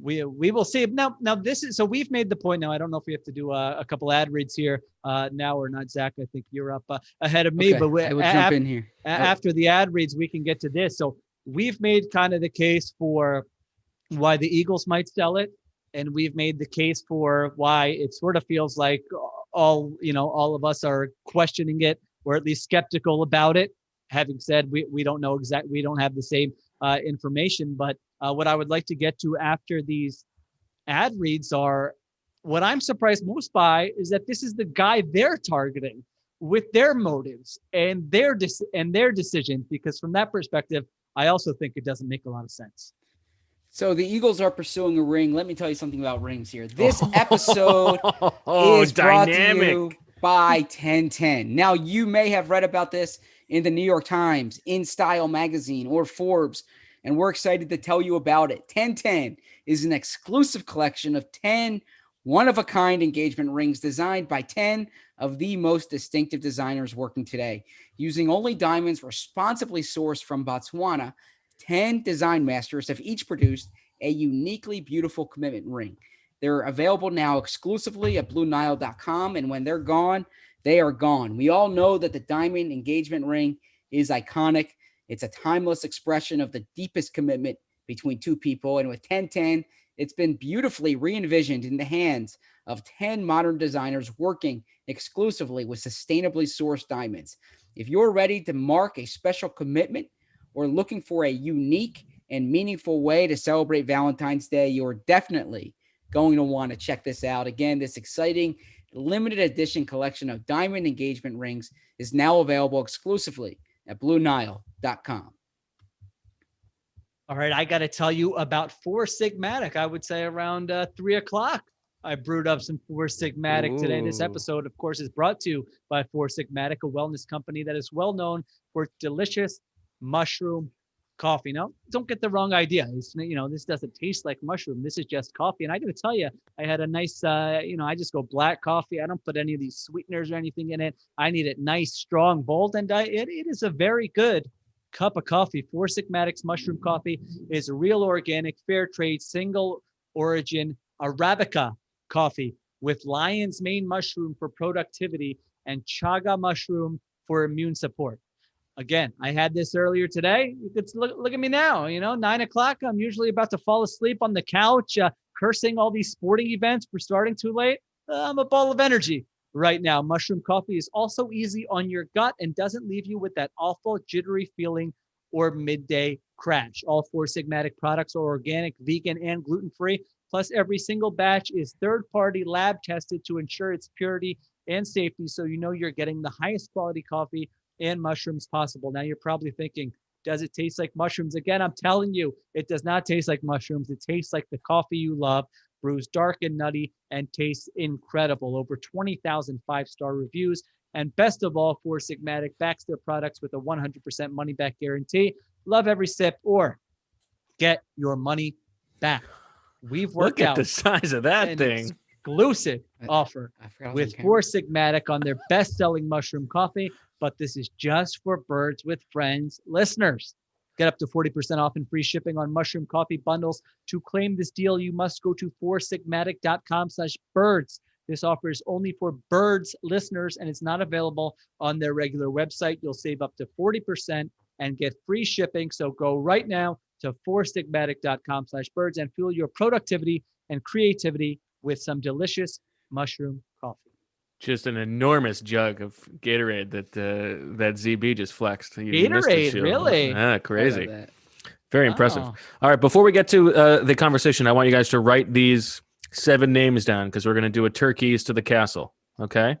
we will see. Now so we've made the point now. I don't know if we have to do a couple ad reads here now or not. Zach, I think you're up ahead of me, but I will jump in here. After the ad reads, we can get to this. So we've made kind of the case for why the Eagles might sell it. And we've made the case for why it sort of feels like all of us are questioning it, or at least skeptical about it. Having said, we don't know exactly, we don't have the same information, but what I would like to get to after these ad reads are what I'm surprised most by is that this is the guy they're targeting with their motives and their decisions, because from that perspective, I also think it doesn't make a lot of sense. So the Eagles are pursuing a ring. Let me tell you something about rings here. This episode is brought to you by 1010. Now, you may have read about this in the New York Times, In Style magazine, or Forbes, and we're excited to tell you about it. 1010 is an exclusive collection of 10 one-of-a-kind engagement rings designed by 10 of the most distinctive designers working today. Using only diamonds responsibly sourced from Botswana, 10 design masters have each produced a uniquely beautiful commitment ring. They're available now exclusively at BlueNile.com, and when they're gone, they are gone. We all know that the diamond engagement ring is iconic. It's a timeless expression of the deepest commitment between two people, and with 1010, it's been beautifully re-envisioned in the hands of 10 modern designers working exclusively with sustainably sourced diamonds. If you're ready to mark a special commitment or looking for a unique and meaningful way to celebrate Valentine's Day, you're definitely going to want to check this out. Again, this exciting limited edition collection of diamond engagement rings is now available exclusively at BlueNile.com. All right, I got to tell you about Four Sigmatic. I would say around 3 o'clock, I brewed up some Four Sigmatic today. This episode, of course, is brought to you by Four Sigmatic, a wellness company that is well known for its delicious mushroom coffee. Now, don't get the wrong idea. This doesn't taste like mushroom. This is just coffee. And I got to tell you, I had a nice, I just go black coffee. I don't put any of these sweeteners or anything in it. I need it nice, strong, bold, and it is a very good cup of coffee. Four Sigmatic's mushroom coffee is real organic, fair trade, single origin Arabica coffee with lion's mane mushroom for productivity and chaga mushroom for immune support. Again, I had this earlier today. You could look at me now, 9 o'clock. I'm usually about to fall asleep on the couch, cursing all these sporting events for starting too late. I'm a ball of energy right now. Mushroom coffee is also easy on your gut and doesn't leave you with that awful jittery feeling or midday crash. All Four Sigmatic products are organic, vegan, and gluten-free. Plus, every single batch is third-party lab tested to ensure its purity and safety, so you know you're getting the highest quality coffee and mushrooms possible. Now, you're probably thinking, does it taste like mushrooms? Again, I'm telling you, it does not taste like mushrooms. It tastes like the coffee you love. Brews dark and nutty and tastes incredible. Over 20,000 five-star reviews. And best of all, Four Sigmatic backs their products with a 100% money-back guarantee. Love every sip or get your money back. We've worked out the size of that thing. Exclusive offer with Four Sigmatic on their best-selling mushroom coffee, but this is just for Birds with Friends listeners. Get up to 40% off and free shipping on mushroom coffee bundles. To claim this deal, you must go to foursigmatic.com/birds. This offer is only for Birds listeners, and it's not available on their regular website. You'll save up to 40% and get free shipping. So go right now to foursigmatic.com/birds and fuel your productivity and creativity with some delicious mushroom coffee. Just an enormous jug of Gatorade that ZB just flexed. Gatorade, really? Crazy. Very impressive. All right, before we get to the conversation, I want you guys to write these 7 names down because we're going to do a turkeys to the castle. Okay?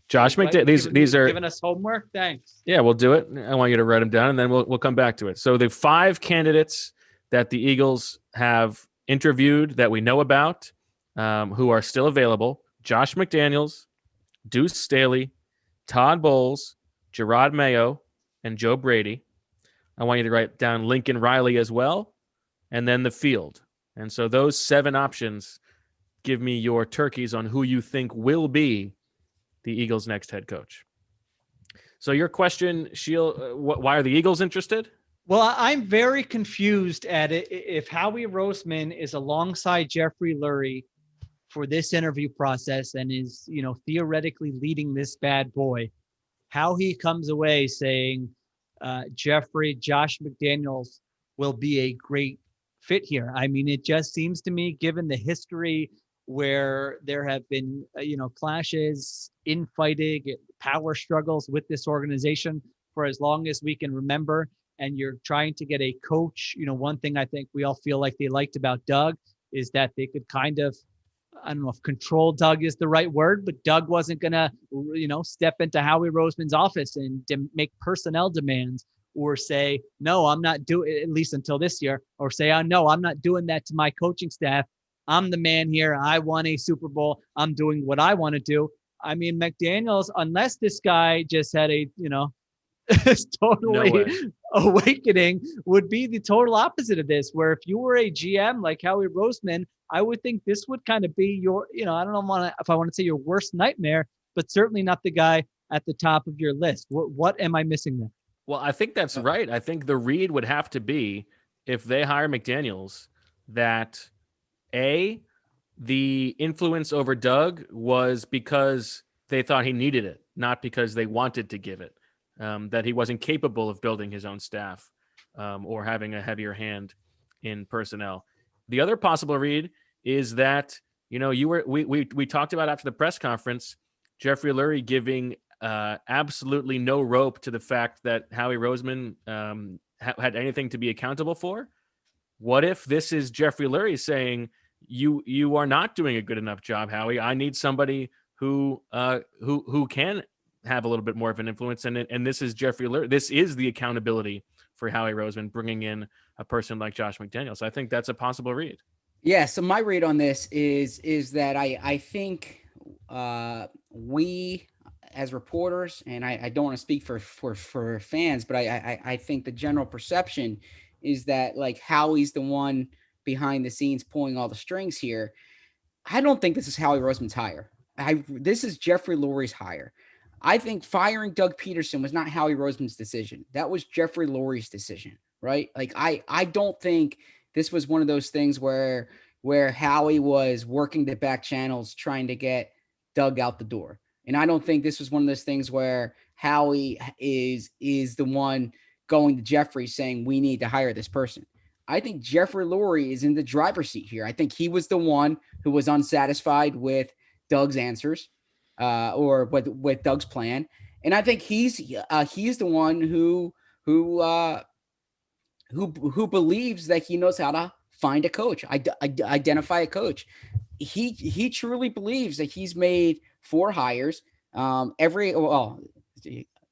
Josh McDaniels. These are giving us homework. Thanks. Yeah, we'll do it. I want you to write them down, and then we'll come back to it. So the 5 candidates that the Eagles have interviewed that we know about, who are still available: Josh McDaniels, Deuce Staley, Todd Bowles, Gerard Mayo, and Joe Brady. I want you to write down Lincoln Riley as well, and then the field. And so those 7 options give me your turkeys on who you think will be the Eagles' next head coach. So your question, Sheil, why are the Eagles interested? Well, I'm very confused at it. If Howie Roseman is alongside Jeffrey Lurie for this interview process and is, theoretically leading this bad boy, how he comes away saying Josh McDaniels will be a great fit here. I mean, it just seems to me, given the history where there have been, clashes, infighting, power struggles with this organization for as long as we can remember, and you're trying to get a coach, one thing I think we all feel like they liked about Doug is that they could kind of, I don't know if control Doug is the right word, but Doug wasn't going to, step into Howie Roseman's office and make personnel demands or say, no, I'm not doing it, at least until this year, or say, no, I'm not doing that to my coaching staff. I'm the man here. I won a Super Bowl. I'm doing what I want to do. I mean, McDaniels, unless this guy just had a, totally awakening, would be the total opposite of this, where if you were a GM like Howie Roseman, I would think this would kind of be your, I don't know if I want to say your worst nightmare, but certainly not the guy at the top of your list. What am I missing there? Well, I think that's right. I think the read would have to be, if they hire McDaniels, that the influence over Doug was because they thought he needed it, not because they wanted to give it. That he wasn't capable of building his own staff or having a heavier hand in personnel. The other possible read is that, we talked about after the press conference, Jeffrey Lurie giving absolutely no rope to the fact that Howie Roseman had anything to be accountable for. What if this is Jeffrey Lurie saying, you are not doing a good enough job, Howie. I need somebody who can have a little bit more of an influence. And this is Jeffrey Lurie. This is the accountability for Howie Roseman, bringing in a person like Josh McDaniels. I think that's a possible read. Yeah. So my read on this is that I think we as reporters, and I don't want to speak for fans, but I think the general perception is that like Howie's the one behind the scenes pulling all the strings here. I don't think this is Howie Roseman's hire. This is Jeffrey Lurie's hire. I think firing Doug Peterson was not Howie Roseman's decision. That was Jeffrey Lurie's decision, right? Like I don't think this was one of those things where Howie was working the back channels trying to get Doug out the door. And I don't think this was one of those things where Howie is the one going to Jeffrey saying, we need to hire this person. I think Jeffrey Lurie is in the driver's seat here. I think he was the one who was unsatisfied with Doug's answers or with Doug's plan. And I think he's the one who believes that he knows how to find a coach, identify a coach. He truly believes that he's made 4 hires.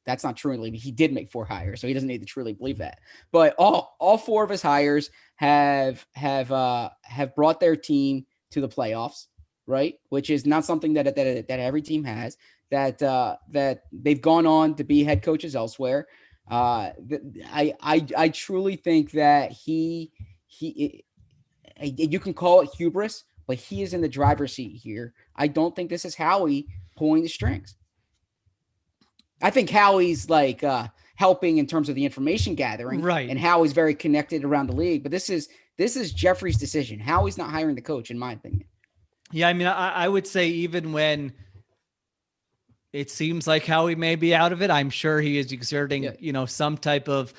That's not truly. He did make 4 hires, so he doesn't need to truly believe that. But all 4 of his hires have brought their team to the playoffs, right? Which is not something that every team has. That they've gone on to be head coaches elsewhere. I truly think that he you can call it hubris, but he is in the driver's seat here. I don't think this is Howie pulling the strings. I think Howie's like helping in terms of the information gathering, right? And Howie's very connected around the league. But this is Jeffrey's decision. Howie's not hiring the coach, in my opinion. Yeah, I mean, I would say even when it seems like Howie may be out of it, I'm sure he is exerting, some type of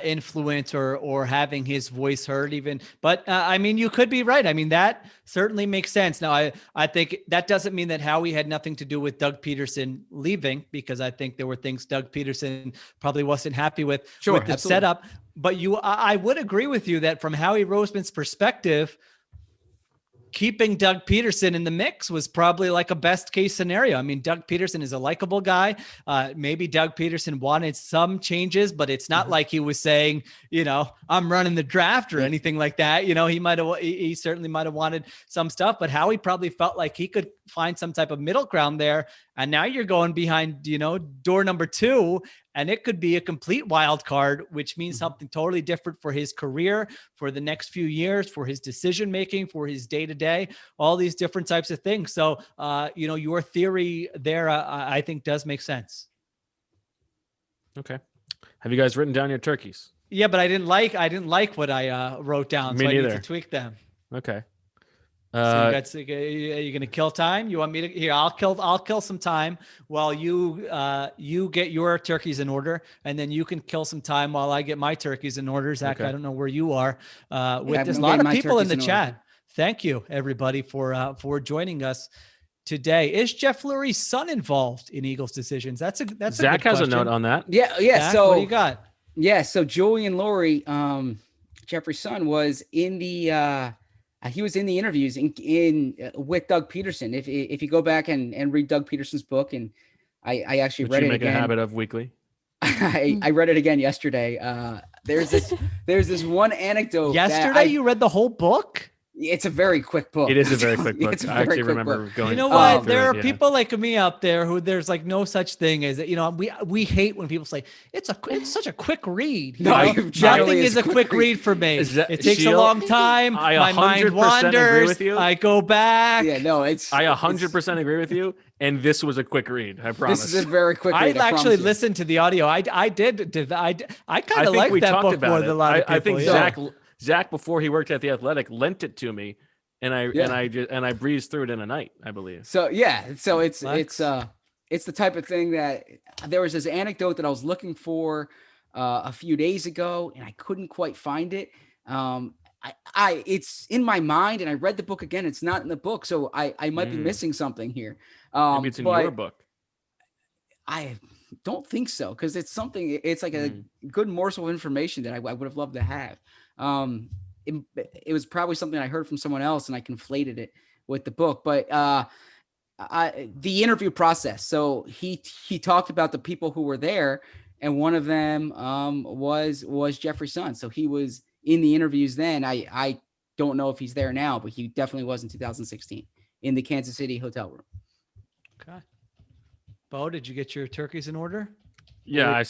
influence or having his voice heard even. But I mean, you could be right. I mean, that certainly makes sense. Now, I think that doesn't mean that Howie had nothing to do with Doug Peterson leaving, because I think there were things Doug Peterson probably wasn't happy with the absolutely. setup. But I would agree with you that from Howie Roseman's perspective, keeping Doug Peterson in the mix was probably like a best case scenario. I mean, Doug Peterson is a likable guy. Maybe Doug Peterson wanted some changes, but it's not like he was saying, I'm running the draft or anything like that. He certainly might've wanted some stuff, but Howie probably felt like he could find some type of middle ground there. And now you're going behind, door number 2, and it could be a complete wild card, which means something totally different for his career, for the next few years, for his decision-making, for his day-to-day, all these different types of things. So, your theory there, I think does make sense. Okay. Have you guys written down your turkeys? Yeah, but I didn't like what I wrote down. Me neither. I need to tweak them. Okay. So you're going to kill time? You want me to? Here, I'll kill some time while you get your turkeys in order, and then you can kill some time while I get my turkeys in order. Zach, okay. I don't know where you are. There's a lot of people in the chat. Thank you, everybody, for joining us today. Is Jeff Lurie's son involved in Eagles decisions? That's Zach has a note on that. Yeah. Zach, So what do you got? Yeah. So Julian Lurie, Jeffrey's son, was in the. He was in the interviews with Doug Peterson. If you go back and read Doug Peterson's book, and I actually read it again. Which you make a habit of weekly. I read it again yesterday. There's this one anecdote. Yesterday you read the whole book? It's a very quick book. It is a very quick book. It's a I very actually quick remember book. going. You know what? through There it, are yeah. people like me out there who there's like no such thing as, we hate when people say it's such a quick read. You No, know? it generally Nothing is is a quick read for me. Is that- It takes a Sheil, long time. I My mind 100% wanders. agree with you. I go back. Yeah, no, it's. I 100% agree with you. And this was a quick read. I promise. This is a very quick I read. I actually promise you. listened to the audio. I kind I of think like we that talked book about more it. than a lot of people. I think yeah. Zach, before he worked at the Athletic, lent it to me, and Yeah. I breezed through it in a night, I believe. So yeah, so it's Lex? it's the type of thing that there was this anecdote that I was looking for a few days ago, and I couldn't quite find it. I it's in my mind, and I read the book again. It's not in the book, so I might be missing something here. Maybe it's in your book. I don't think so, because it's something. It's like a good morsel of information that I would have loved to have. It was probably something I heard from someone else, and I conflated it with the book. But the interview process. So he talked about the people who were there, and one of them was Jeffrey's son. So he was in the interviews then. I don't know if he's there now, but he definitely was in 2016 in the Kansas City hotel room. Okay. Bo, did you get your turkeys in order? Yeah, I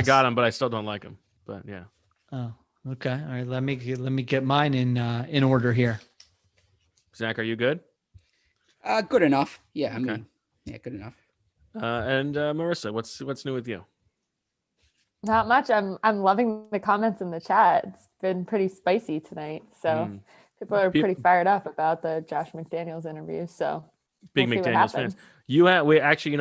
got them, but I still don't like them. But yeah. Oh, okay. All right. Let me get mine in order here. Zach, are you good? Good enough. Yeah, I Okay. mean, yeah, good enough. And Marissa, what's new with you? Not much. I'm loving the comments in the chat. It's been pretty spicy tonight. So people are pretty fired up about the Josh McDaniels interview. So Big we'll see what McDaniels fans. happens. You know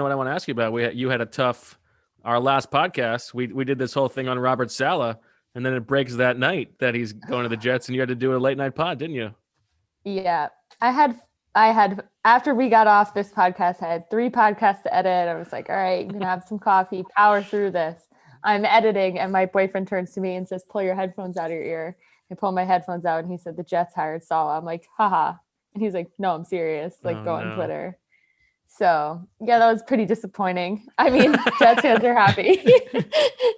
what I want to ask you about? You had a tough. Our last podcast, we did this whole thing on Robert Saleh, and then it breaks that night that he's going to the Jets, and you had to do a late night pod, didn't you? Yeah, I had after we got off this podcast, I had 3 podcasts to edit. I was like, all right, I'm gonna have some coffee, power through this. I'm editing, and my boyfriend turns to me and says, pull your headphones out of your ear. I pull my headphones out, and he said, the Jets hired Saleh. I'm like, haha. And he's like, no, I'm serious. Like, go on Twitter. So yeah, that was pretty disappointing. I mean, Jets fans are happy.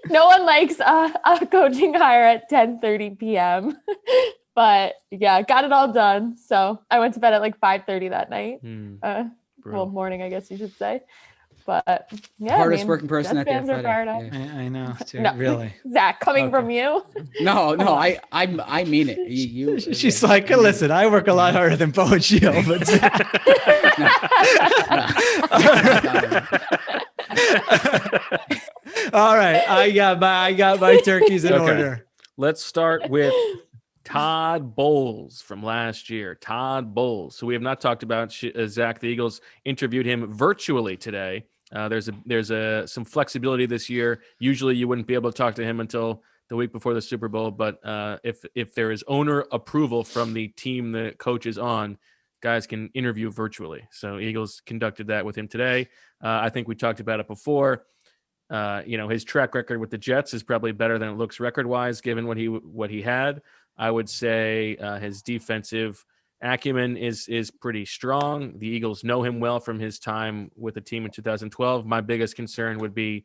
No one likes a coaching hire at 10:30 p.m. But yeah, got it all done. So I went to bed at like 5:30 that night. Well, morning, I guess you should say. But yeah, Hardest working person at the fans are fired up. Athletic. Yeah. I know, too, No, really. Zach, coming from you. No, I mean it. You She's like, listen, I work a lot harder than Bo and Sheil, but all right, I got my turkeys in order. Let's start with Todd Bowles from last year. Todd Bowles, who we have not talked about. Zach, the Eagles interviewed him virtually today. There's some flexibility this year. Usually you wouldn't be able to talk to him until the week before the Super Bowl, but if there is owner approval from the team the coach is on, guys can interview virtually. So Eagles conducted that with him today. I think we talked about it before. His track record with the Jets is probably better than it looks record-wise, given what he had. I would say his defensive acumen is pretty strong. The Eagles know him well from his time with the team in 2012. My biggest concern would be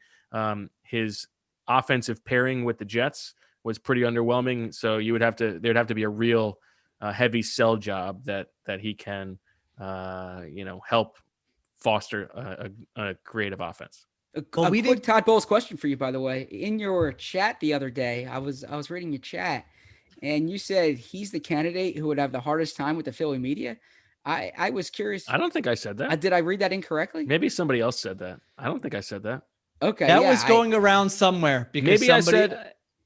his offensive pairing with the Jets was pretty underwhelming. So there'd have to be a real heavy sell job that he can help foster a creative offense. A quick Todd Bowles question for you, by the way. In your chat the other day, I was reading your chat, and you said he's the candidate who would have the hardest time with the Philly media. I was curious. I don't think I said that. Did I read that incorrectly? Maybe somebody else said that. I don't think I said that. Okay, that was going around somewhere because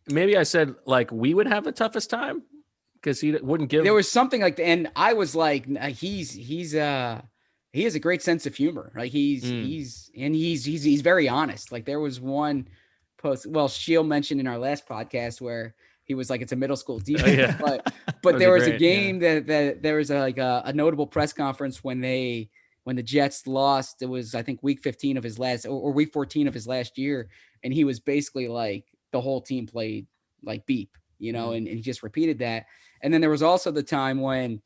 maybe I said like we would have the toughest time because he wouldn't give. There was something like that, and I was like, he has a great sense of humor. Like he's very honest. Like there was one post. Well, Sheil mentioned in our last podcast where he was like, it's a middle school defense, but there was a game that there was a notable press conference when the Jets lost. It was, I think, week 15 of his last or week 14 of his last year. And he was basically like the whole team played like beep, and he just repeated that. And then there was also the time when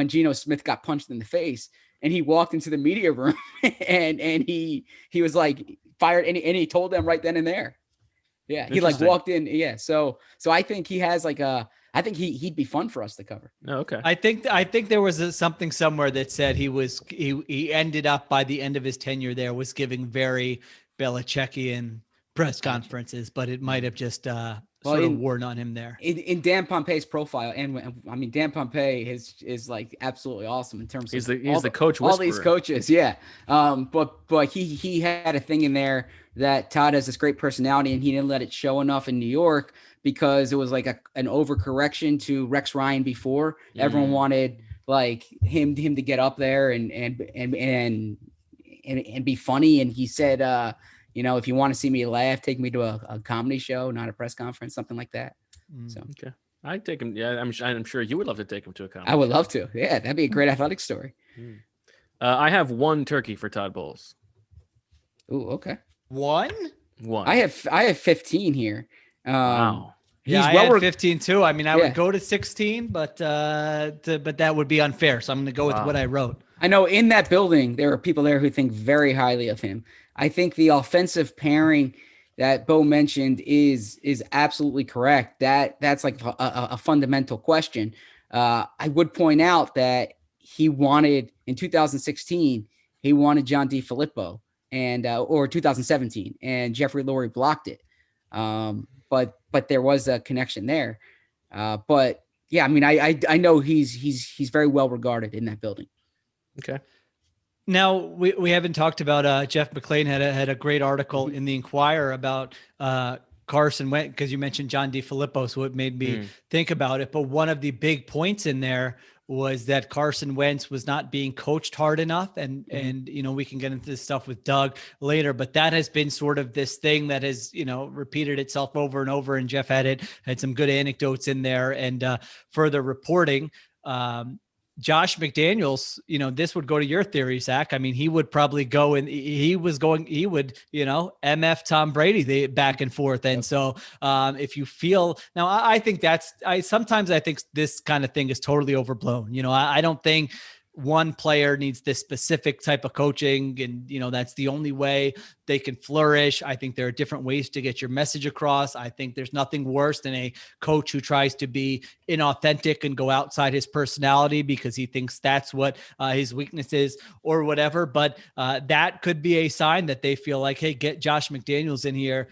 Geno Smith got punched in the face and he walked into the media room and he was like fired and he told them right then and there. Yeah. He like walked in. Yeah. So I think he has like a I think he'd be fun for us to cover. Oh, okay. I think there was something somewhere that said he ended up by the end of his tenure there was giving very Belichickian press conferences, but it might have just sort of worn on him there. In Dan Pompei's profile, and I mean Dan Pompei is like absolutely awesome in terms He's of the coach all these whisperer. coaches, yeah. But he had a thing in there that Todd has this great personality, and he didn't let it show enough in New York because it was like an overcorrection to Rex Ryan before. Everyone wanted like him to get up there and be funny, and he said, if you want to see me laugh, take me to a comedy show, not a press conference, something like that. So Okay, I'd take him. Yeah, I'm sure you would love to take him to a comedy. I would love to. Yeah, that'd be a great athletic story. I have one turkey for Todd Bowles. Ooh, okay. One? I have 15 here. Wow. Yeah, I had 15 too. I mean, I Yeah. would go to 16, but that would be unfair. So I'm going to go with what I wrote. I know in that building, there are people there who think very highly of him. I think the offensive pairing that Bo mentioned is absolutely correct. That's like a fundamental question. I would point out that he wanted in 2016, he wanted John DeFilippo or 2017, and Jeffrey Lurie blocked it. But there was a connection there. But yeah, I mean, I know he's very well regarded in that building. Okay. Now we haven't talked about Jeff McClain had a great article in the Inquirer about Carson Wentz, because you mentioned John DeFilippo, so it made me think about it. But one of the big points in there was that Carson Wentz was not being coached hard enough. And we can get into this stuff with Doug later, but that has been sort of this thing that has, repeated itself over and over. And Jeff had some good anecdotes in there and further reporting. Josh McDaniels, this would go to your theory, Zach. I mean, he would probably go and he would, MF Tom Brady back and forth. And so if you feel now, I think sometimes I think this kind of thing is totally overblown. I don't think one player needs this specific type of coaching and, that's the only way they can flourish. I think there are different ways to get your message across. I think there's nothing worse than a coach who tries to be inauthentic and go outside his personality because he thinks that's what his weakness is or whatever. But that could be a sign that they feel like, hey, get Josh McDaniels in here.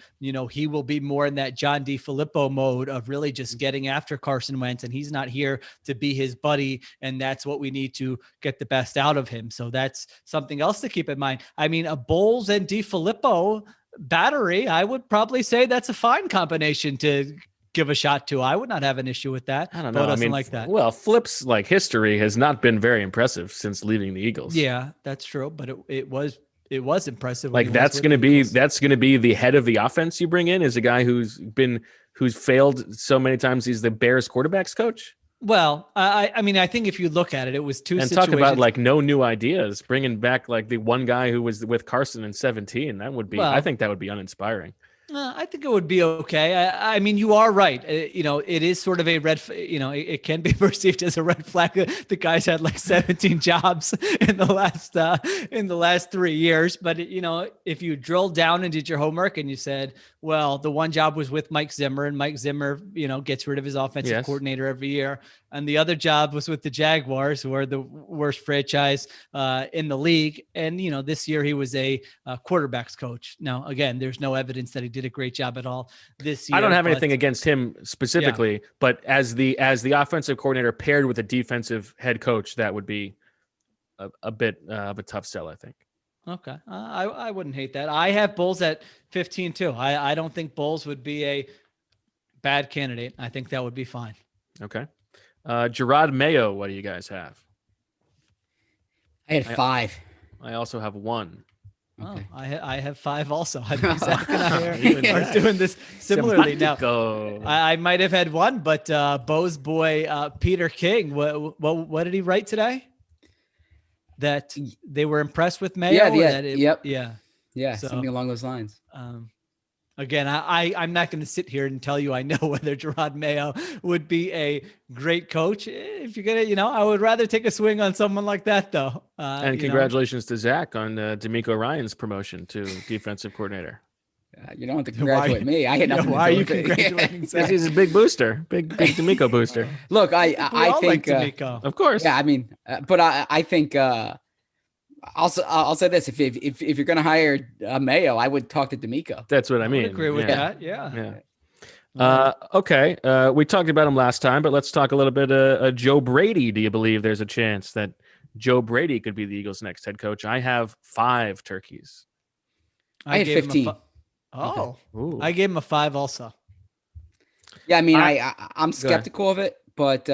He will be more in that John DeFilippo mode of really just getting after Carson Wentz, and he's not here to be his buddy. And that's what we need to get the best out of him. So that's something else to keep in mind. I mean, a Bowles and DeFilippo battery, I would probably say that's a fine combination to give a shot to. I would not have an issue with that. I don't know. I mean, like that. Well, Flip's history has not been very impressive since leaving the Eagles. Yeah, that's true. But it was impressive. That's going to be the head of the offense you bring in is a guy who's failed so many times. He's the Bears quarterbacks coach. Well, I mean, I think if you look at it, it was two and situations. talk about no new ideas, bringing back the one guy who was with Carson in 2017. That would be, I think that would be uninspiring. I think it would be okay. I mean, you are right. It is sort of a red, it can be perceived as a red flag. The guy's had 17 jobs in the last 3 years. But, if you drill down and did your homework and you said, well, the one job was with Mike Zimmer, and Mike Zimmer, gets rid of his offensive coordinator every year. And the other job was with the Jaguars, who are the worst franchise in the league. And, this year he was a quarterbacks coach. Now, again, there's no evidence that he did a great job at all this year. I don't have anything against him specifically, but as the offensive coordinator paired with a defensive head coach, that would be a bit of a tough sell, I think. Okay. I wouldn't hate that. I have Bowles at 15 too. I don't think Bowles would be a bad candidate. I think that would be fine. Okay. Gerard Mayo, what do you guys have? I had 5. I also have 1. Okay. Oh, I have 5 also. I think Zach and I are doing this similarly. Now, I might have had 1, but Bo's boy, Peter King, what did he write today? That they were impressed with Mayo? Yeah, something along those lines. Again, I'm not going to sit here and tell you I know whether Gerard Mayo would be a great coach. If you're going to, I would rather take a swing on someone like that, though. And congratulations to Zach on D'Amico Ryan's promotion to defensive coordinator. You don't have to congratulate me. I had nothing why to are do you with it. congratulating Because Zach? he's a big booster, big D'Amico booster. Look, We I all like think D'Amico. Of course. yeah, I mean, but I think I'll say this: if you're gonna hire Mayo, I would talk to D'Amico. That's what I I mean. would agree with Yeah. that. Yeah. Yeah. Okay. We talked about him last time, but let's talk a little bit. Joe Brady. Do you believe there's a chance that Joe Brady could be the Eagles' next head coach? I have 5 turkeys. I had gave him a 15. Ooh. I gave him a 5 also. Yeah, I mean, I- I'm skeptical of it, but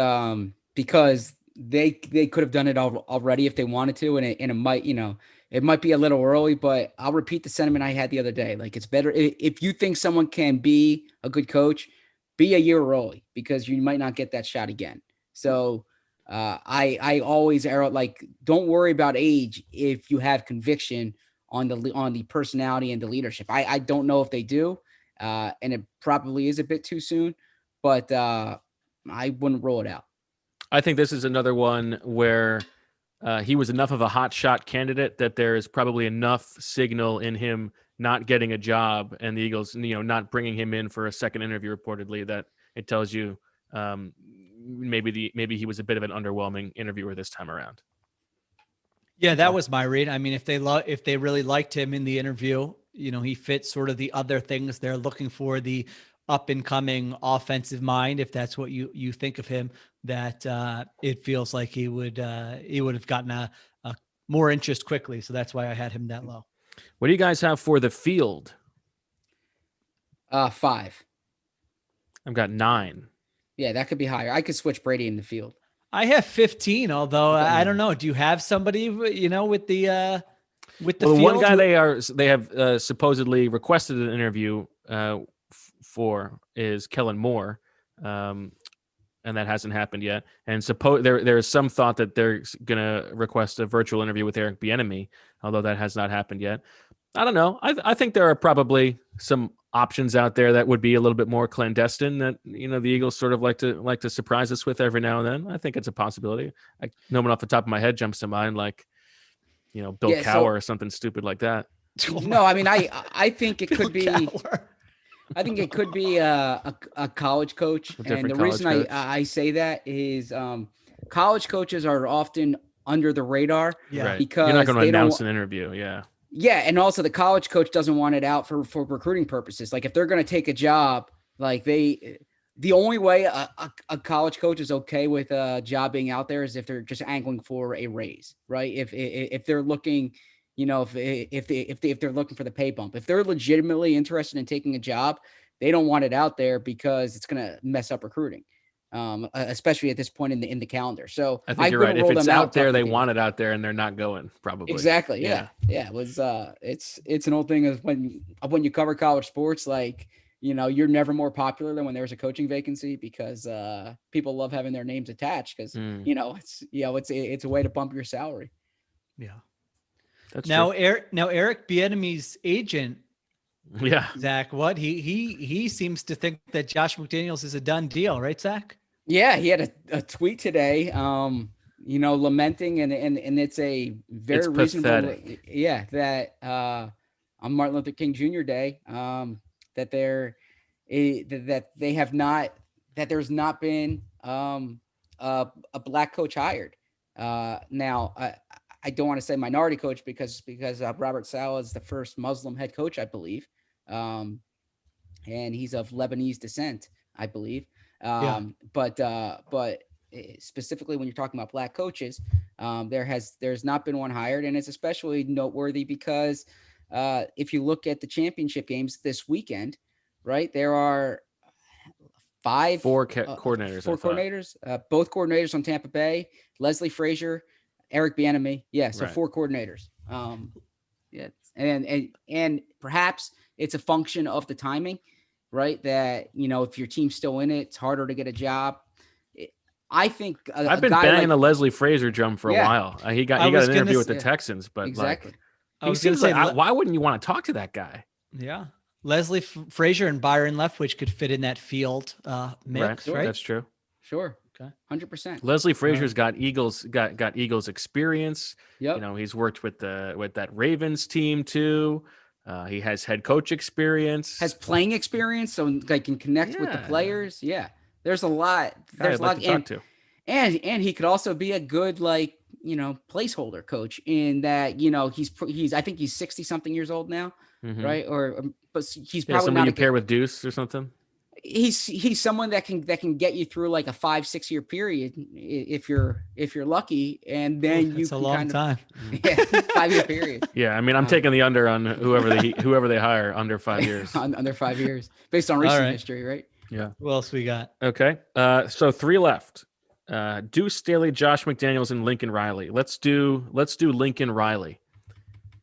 because they could have done it already if they wanted to, and it might, it might be a little early. But I'll repeat the sentiment I had the other day. Like, it's better if you think someone can be a good coach, be a year early, because you might not get that shot again. So I always err, like, don't worry about age if you have conviction on the personality and the leadership. I don't know if they do. And it probably is a bit too soon, but I wouldn't rule it out. I think this is another one where he was enough of a hot shot candidate that there is probably enough signal in him not getting a job and the Eagles, not bringing him in for a second interview reportedly, that it tells you maybe he was a bit of an underwhelming interviewer this time around. Yeah, that was my read. I mean, if they really liked him in the interview, he fits sort of the other things they're looking for, the up and coming offensive mind. If that's what you think of him, that it feels like he would have gotten a more interest quickly. So that's why I had him that low. What do you guys have for the field? 5. I've got 9. Yeah, that could be higher. I could switch Brady in the field. I have 15, although I don't know. Do you have somebody, with the Well, field? one guy they have supposedly requested an interview for is Kellen Moore, and that hasn't happened yet. And there is some thought that they're going to request a virtual interview with Eric Bieniemy, although that has not happened yet. I don't know. I think there are probably some options out there that would be a little bit more clandestine that the Eagles sort of like to surprise us with every now and then. I think it's a possibility. No one off the top of my head jumps to mind, like Bill Cowher or something stupid like that. No, I mean, I think it could be. I think it could be a college coach, and the reason I say that is college coaches are often under the radar. Yeah, right. Because you're not going to announce an interview. Yeah. Yeah, and also the college coach doesn't want it out for recruiting purposes. Like, if they're going to take a job, like the only way a college coach is okay with a job being out there is if they're just angling for a raise, right? If they're looking, if they're looking for the pay bump, if they're legitimately interested in taking a job, they don't want it out there because it's going to mess up recruiting. Especially at this point in the calendar. So I think you're right. If it's out there, they want it out there, and they're not going probably. Exactly. Yeah. It was. It's an old thing of when you cover college sports, like you're never more popular than when there's a coaching vacancy because people love having their names attached because it's a way to bump your salary. Yeah. That's now true. Eric Bieniemy's agent. Yeah. Zach, what he seems to think that Josh McDaniels is a done deal, right, Zach? Yeah, he had a tweet today, lamenting and it's a very reasonable. Pathetic. Yeah, that on Martin Luther King Jr. Day, that there's not been a black coach hired. Now I don't want to say minority coach because Robert Saleh is the first Muslim head coach, I believe, and he's of Lebanese descent, I believe. But specifically when you're talking about black coaches, there's not been one hired, and it's especially noteworthy because if you look at the championship games this weekend, right, there are four coordinators. Both coordinators on Tampa Bay, Leslie Frazier, Eric Bieniemy. Yeah, so right. 4 coordinators. And perhaps it's a function of the timing. Right, that if your team's still in it, it's harder to get a job. I think I've been banging the Leslie Frazier drum for a while. He got an interview with the Texans, but exactly. He seems like why wouldn't you want to talk to that guy? Yeah, Leslie Frazier and Byron Leftwich could fit in that field mix, right? That's true. Sure. Okay. 100%. Leslie Frazier's got Eagles experience. Yep. He's worked with that Ravens team too. He has head coach experience. Has playing experience, so like can connect with the Yeah. players. Yeah, there's a lot. Guy There's I'd a like lot, to talk to. and he could also be a good placeholder coach in that I think he's 60 something years old now, Mhm. right? But he's Yeah, probably somebody not you pair with Deuce or something. he's someone that can get you through like a 5-6 year period if you're lucky, and then you It's a can long kind of time. 5-year period. Yeah, I mean, I'm taking the under on whoever they hire under 5 years. Under 5 years based on All recent right. history, right? Yeah. Who else we got? Okay. So 3 left. Deuce Staley, Josh McDaniels, and Lincoln Riley. Let's do Lincoln Riley.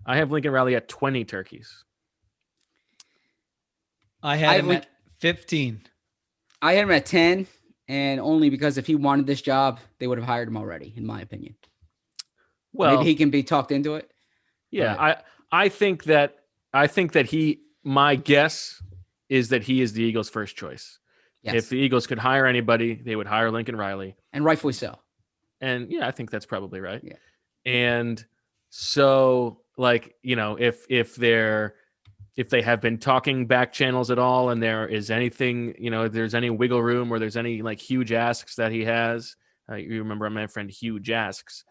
I have Lincoln Riley at 20 turkeys. I had him at 15. I had him at 10, and only because if he wanted this job, they would have hired him already, in my opinion. Well, maybe he can be talked into it. Yeah, but I think that my guess is that he is the Eagles' first choice. yes. If the Eagles could hire anybody, they would hire Lincoln Riley. And rightfully so. And yeah, I think that's probably right. Yeah. And so, like, if they have been talking back channels at all, and there is anything, if there's any wiggle room or there's any like huge asks that he has, you remember my friend Huge asks,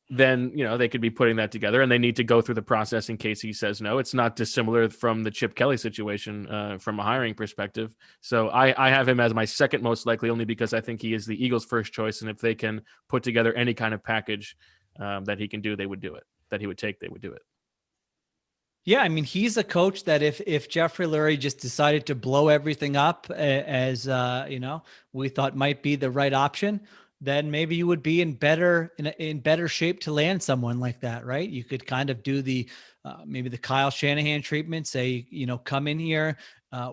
then they could be putting that together, and they need to go through the process in case he says no. It's not dissimilar from the Chip Kelly situation from a hiring perspective. So I have him as my second most likely, only because I think he is the Eagles' first choice, and if they can put together any kind of package that he can do, they would do it. That he would take, they would do it. Yeah, I mean, he's a coach that if Jeffrey Lurie just decided to blow everything up as we thought might be the right option, then maybe you would be in better shape to land someone like that, right? You could kind of do the maybe the Kyle Shanahan treatment, say, come in here.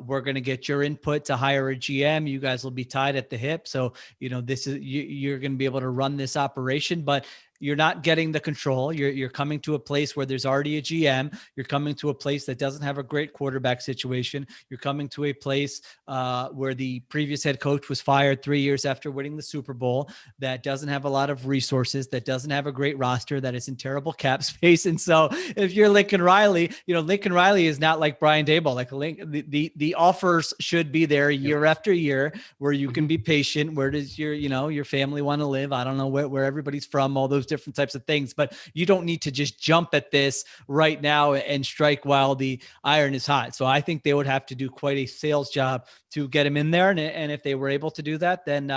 We're going to get your input to hire a GM. You guys will be tied at the hip. So, this is, you're going to be able to run this operation, but you're not getting the control. You're coming to a place where there's already a GM. You're coming to a place that doesn't have a great quarterback situation. You're coming to a place where the previous head coach was fired 3 years after winning the Super Bowl, that doesn't have a lot of resources, that doesn't have a great roster, that is in terrible cap space. And so if you're Lincoln Riley, Lincoln Riley is not like Brian Daboll. Like the offers should be there year after year, where you can be patient. Where does your family want to live? I don't know where everybody's from, all those different types of things, but you don't need to just jump at this right now and strike while the iron is hot. So I think they would have to do quite a sales job to get him in there. And if they were able to do that, then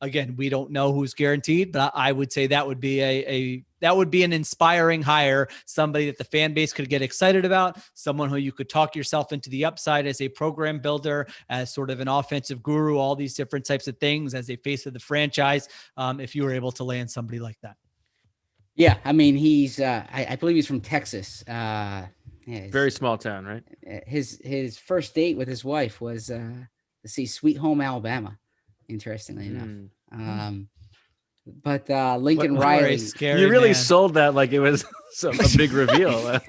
again, we don't know who's guaranteed, but I would say that would be that would be an inspiring hire, somebody that the fan base could get excited about, someone who you could talk yourself into the upside as a program builder, as sort of an offensive guru, all these different types of things, as a face of the franchise, if you were able to land somebody like that. Yeah, I mean, he's I believe he's from Texas. Very small town, right? His first date with his wife was to see Sweet Home Alabama, interestingly enough. But Lincoln Riley, scary, you really man. sold that like it was a big reveal. I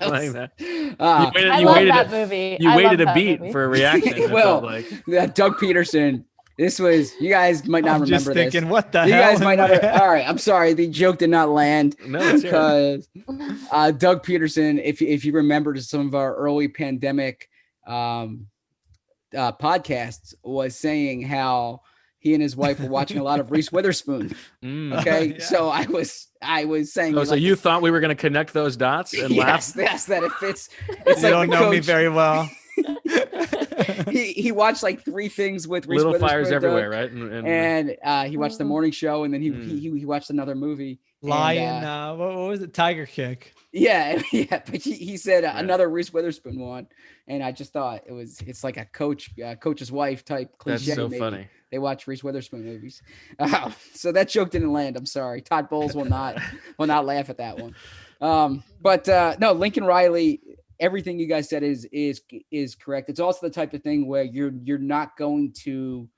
like that. I love that movie. You I waited love a that beat movie. for a reaction. it Well, felt like. Doug Peterson. This was, you guys might not I'm remember just thinking, this. what the You hell? guys might not. All right, I'm sorry. The joke did not land No, it's here. because Doug Peterson, if you remember some of our early pandemic podcasts, was saying how he and his wife were watching a lot of Reese Witherspoon. Okay, Yeah. So I was saying. Oh, so you thought we were going to connect those dots and laugh? Yes, that it fits. It's You like don't the know me coach- very well. he watched like 3 things with Reese Little Witherspoon, fires Doug, everywhere, right? And he watched the morning show, and then he watched another movie. Lion, And, what was it? Tiger Kick. yeah. But he said another Reese Witherspoon one, and I just thought it's like a coach's wife type cliche. that's so maybe. funny. They watch Reese Witherspoon movies. So that joke didn't land. I'm sorry. Todd Bowles will not laugh at that one. But no, Lincoln Riley, everything you guys said is correct. It's also the type of thing where you're not going to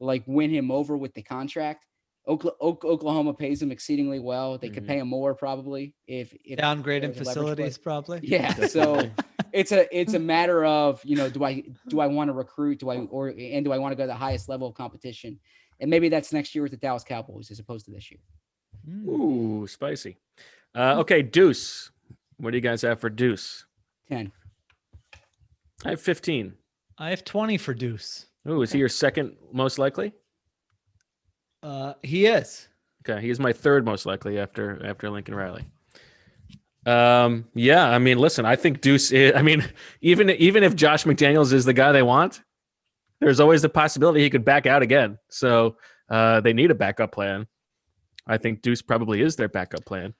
like win him over with the contract. Oklahoma pays him exceedingly well. They could pay him more probably if Downgrade in there's a leverage facilities, play. probably. Yeah. So it's a matter of, do I want to recruit? Do I want to go to the highest level of competition? And maybe that's next year with the Dallas Cowboys as opposed to this year. Ooh, spicy. Okay, Deuce. What do you guys have for Deuce? 10. I have 15. I have 20 for Deuce. Oh, is he your second most likely? He is. Okay, he is my third most likely after Lincoln Riley. Yeah, I mean, listen, I think Deuce is, I mean, even if Josh McDaniels is the guy they want, there's always the possibility he could back out again. So they need a backup plan. I think Deuce probably is their backup plan.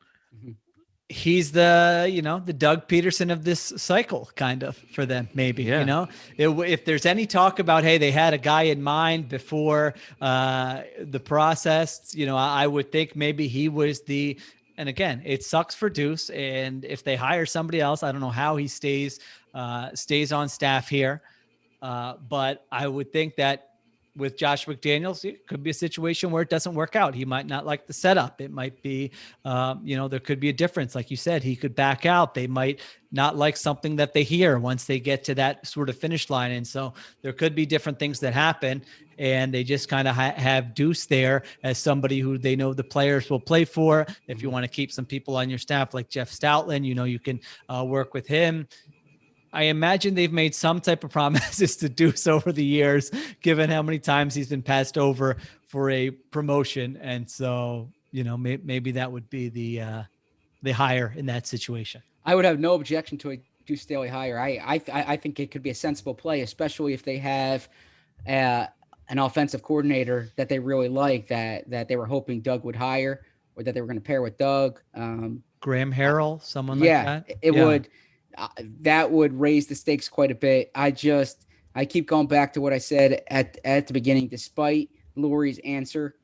He's the Doug Peterson of this cycle, kind of, for them, maybe. Yeah. If there's any talk about, hey, they had a guy in mind before the process, I would think maybe he was and again, it sucks for Deuce. And if they hire somebody else, I don't know how he stays on staff here. But I would think that with Josh McDaniels, it could be a situation where it doesn't work out. He might not like the setup. It might be, there could be a difference. Like you said, he could back out. They might not like something that they hear once they get to that sort of finish line. And so there could be different things that happen. And they just kind of have Deuce there as somebody who they know the players will play for. If you want to keep some people on your staff like Jeff Stoutland, you can work with him. I imagine they've made some type of promises to Deuce over the years, given how many times he's been passed over for a promotion. And so, maybe that would be the hire in that situation. I would have no objection to a Deuce Staley hire. I think it could be a sensible play, especially if they have an offensive coordinator that they really like, that they were hoping Doug would hire, or that they were going to pair with Doug. Graham Harrell, someone like that. It would. That would raise the stakes quite a bit. I keep going back to what I said at the beginning. Despite Lurie's answer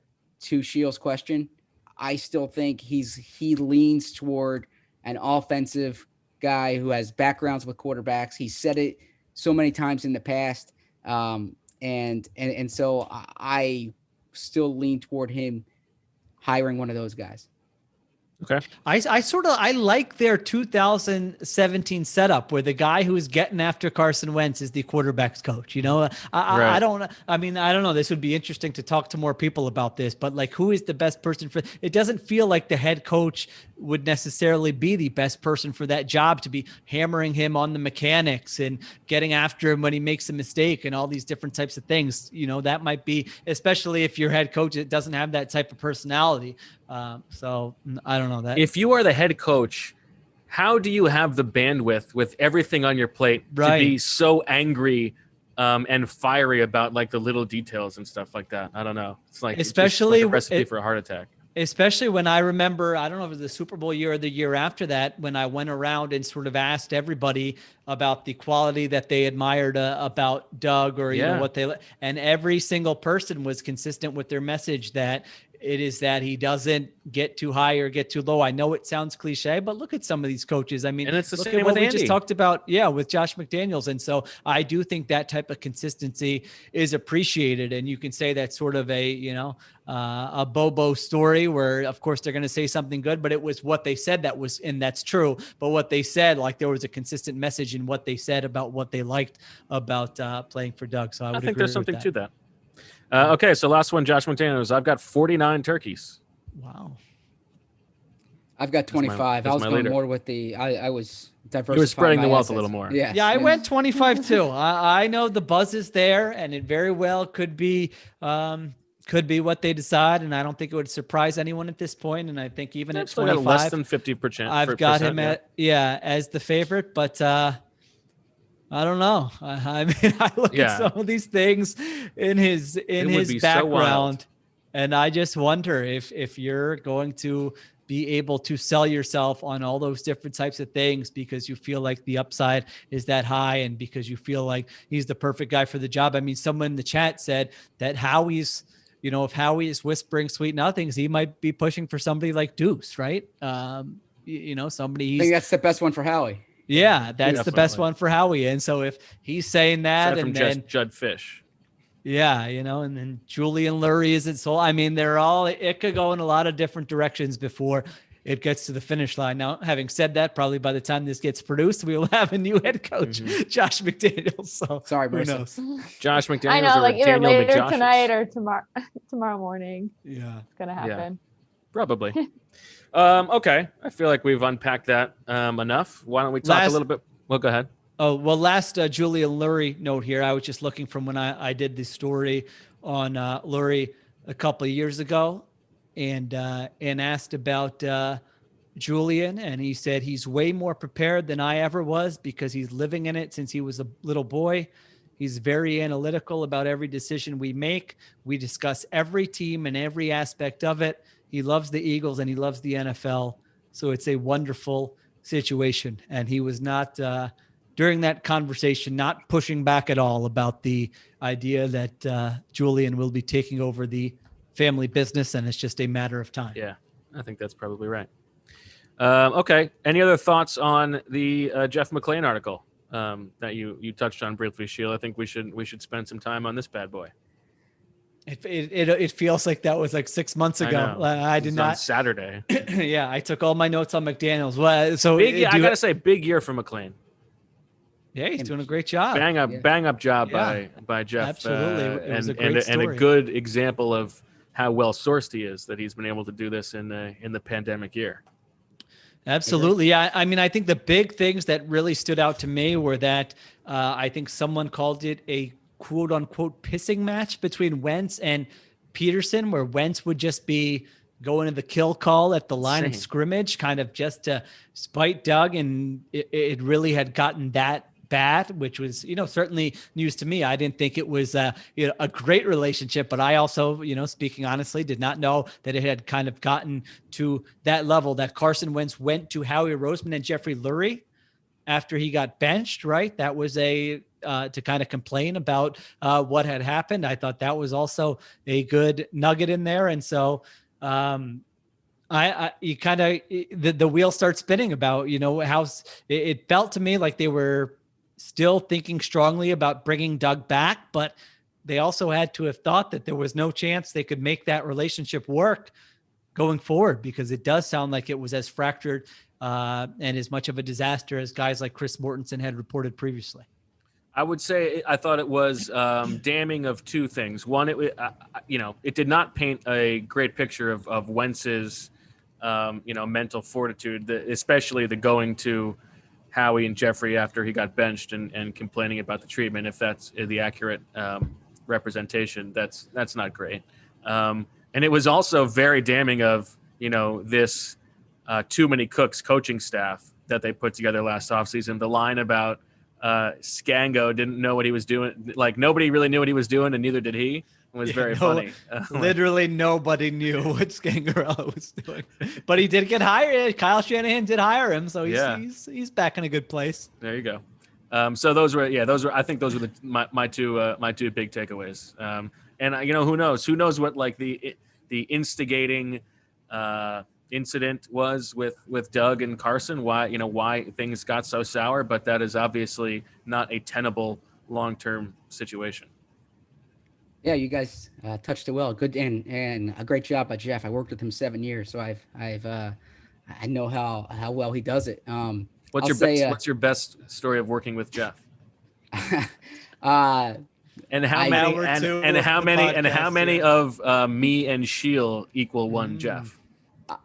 to Shields' question, I still think he leans toward an offensive guy who has backgrounds with quarterbacks. He said it so many times in the past, and so I still lean toward him hiring one of those guys. Okay. I like their 2017 setup where the guy who's getting after Carson Wentz is the quarterback's coach. I don't know. This would be interesting to talk to more people about this, but like, who is the best person for it? Doesn't feel like the head coach would necessarily be the best person for that job, to be hammering him on the mechanics and getting after him when he makes a mistake and all these different types of things. That might be, especially if your head coach doesn't have that type of personality. So I don't know that. If you are the head coach, how do you have the bandwidth with everything on your plate to be so angry and fiery about like the little details and stuff like that? I don't know. It's like, especially it's like a recipe for a heart attack. Especially when I remember, I don't know if it was the Super Bowl year or the year after that, when I went around and sort of asked everybody about the quality that they admired about Doug, or what they, and every single person was consistent with their message that it is that he doesn't get too high or get too low. I know it sounds cliche, but look at some of these coaches. I mean, and it's the look same at what with we Andy. just talked about, with Josh McDaniels. And so I do think that type of consistency is appreciated. And you can say that's sort of a Bobo story where, of course, they're going to say something good, but it was what they said and that's true. But what they said, like, there was a consistent message in what they said about what they liked about playing for Doug. So I think there's something to that. Okay, so last one, Josh McDaniels. I've got 49 turkeys. Wow. I've got 25. I was going leader. More with I was diversifying. You were spreading the wealth assets a little more. Yeah. Yeah, I went 25 too. I know the buzz is there, and it very well could be what they decide, and I don't think it would surprise anyone at this point. And I think even at 25, less than 50%. I've got him as the favorite, but I don't know. I mean, I look at some of these things in his background, and I just wonder if you're going to be able to sell yourself on all those different types of things because you feel like the upside is that high and because you feel like he's the perfect guy for the job. I mean, someone in the chat said that Howie's, if Howie is whispering sweet nothings, he might be pushing for somebody like Deuce, right? Somebody. I think that's the best one for Howie. Yeah, that's the best one for Howie. And so if he's saying that, and then Judd Fish. Yeah, and then Julian Lurie isn't so. I mean, it could go in a lot of different directions before it gets to the finish line. Now, having said that, probably by the time this gets produced, we will have a new head coach, Josh McDaniels. So sorry, who knows? Josh McDaniels. I know, like either Daniel later McJoshes. tonight or tomorrow morning. Yeah, it's gonna happen. Probably. Okay. I feel like we've unpacked that enough. Why don't we talk a little bit? Well, go ahead. Oh, well, last Julian Lurie note here. I was just looking from when I did the story on Lurie a couple of years ago and asked about Julian. And he said he's way more prepared than I ever was because he's living in it since he was a little boy. He's very analytical about every decision we make. We discuss every team and every aspect of it. He loves the Eagles and he loves the NFL. So it's a wonderful situation. And he was not, during that conversation, not pushing back at all about the idea that Julian will be taking over the family business and it's just a matter of time. Yeah, I think that's probably right. Okay. Any other thoughts on the Jeff McClain article that you touched on briefly, Sheila? I think we should spend some time on this bad boy. It feels like that was like 6 months ago. I did not. On Saturday. Yeah, I took all my notes on McDaniels. Well, so I gotta say, big year for McClain. Yeah, he's doing a great job. Bang up job by Jeff. Absolutely, it was a great and story. a good example of how well sourced he is that he's been able to do this in the pandemic year. Absolutely. Yeah. I mean, I think the big things that really stood out to me were that I think someone called it a quote unquote pissing match between Wentz and Peterson, where Wentz would just be going to the kill call at the line of scrimmage, kind of just to spite Doug. And it really had gotten that bad, which was, certainly news to me. I didn't think it was a great relationship, but I also, speaking honestly, did not know that it had kind of gotten to that level that Carson Wentz went to Howie Roseman and Jeffrey Lurie after he got benched, right? That was to kind of complain about what had happened. I thought that was also a good nugget in there. And so you kind of, the wheel starts spinning about, how it felt to me like they were still thinking strongly about bringing Doug back, but they also had to have thought that there was no chance they could make that relationship work going forward, because it does sound like it was as fractured and as much of a disaster as guys like Chris Mortensen had reported previously. I would say I thought it was damning of two things. One, it did not paint a great picture of Wentz's, mental fortitude, especially the going to Howie and Jeffrey after he got benched and complaining about the treatment. If that's the accurate representation, that's not great. And it was also very damning of, this too many cooks coaching staff that they put together last offseason. The line about Scango didn't know what he was doing. Like, nobody really knew what he was doing, and neither did he. It was very funny. Literally nobody knew what Scangarello was doing, but he did get hired. Kyle Shanahan did hire him, so he's back in a good place. There you go. So those were I think those were my two big takeaways. And who knows what like the instigating incident was with Doug and Carson, why things got so sour, but that is obviously not a tenable long-term situation. Yeah, you guys touched it well. Good and a great job by Jeff. I worked with him 7 years, so I know how well he does it. What's your best story of working with Jeff? And how many of me and Sheil equal one Jeff?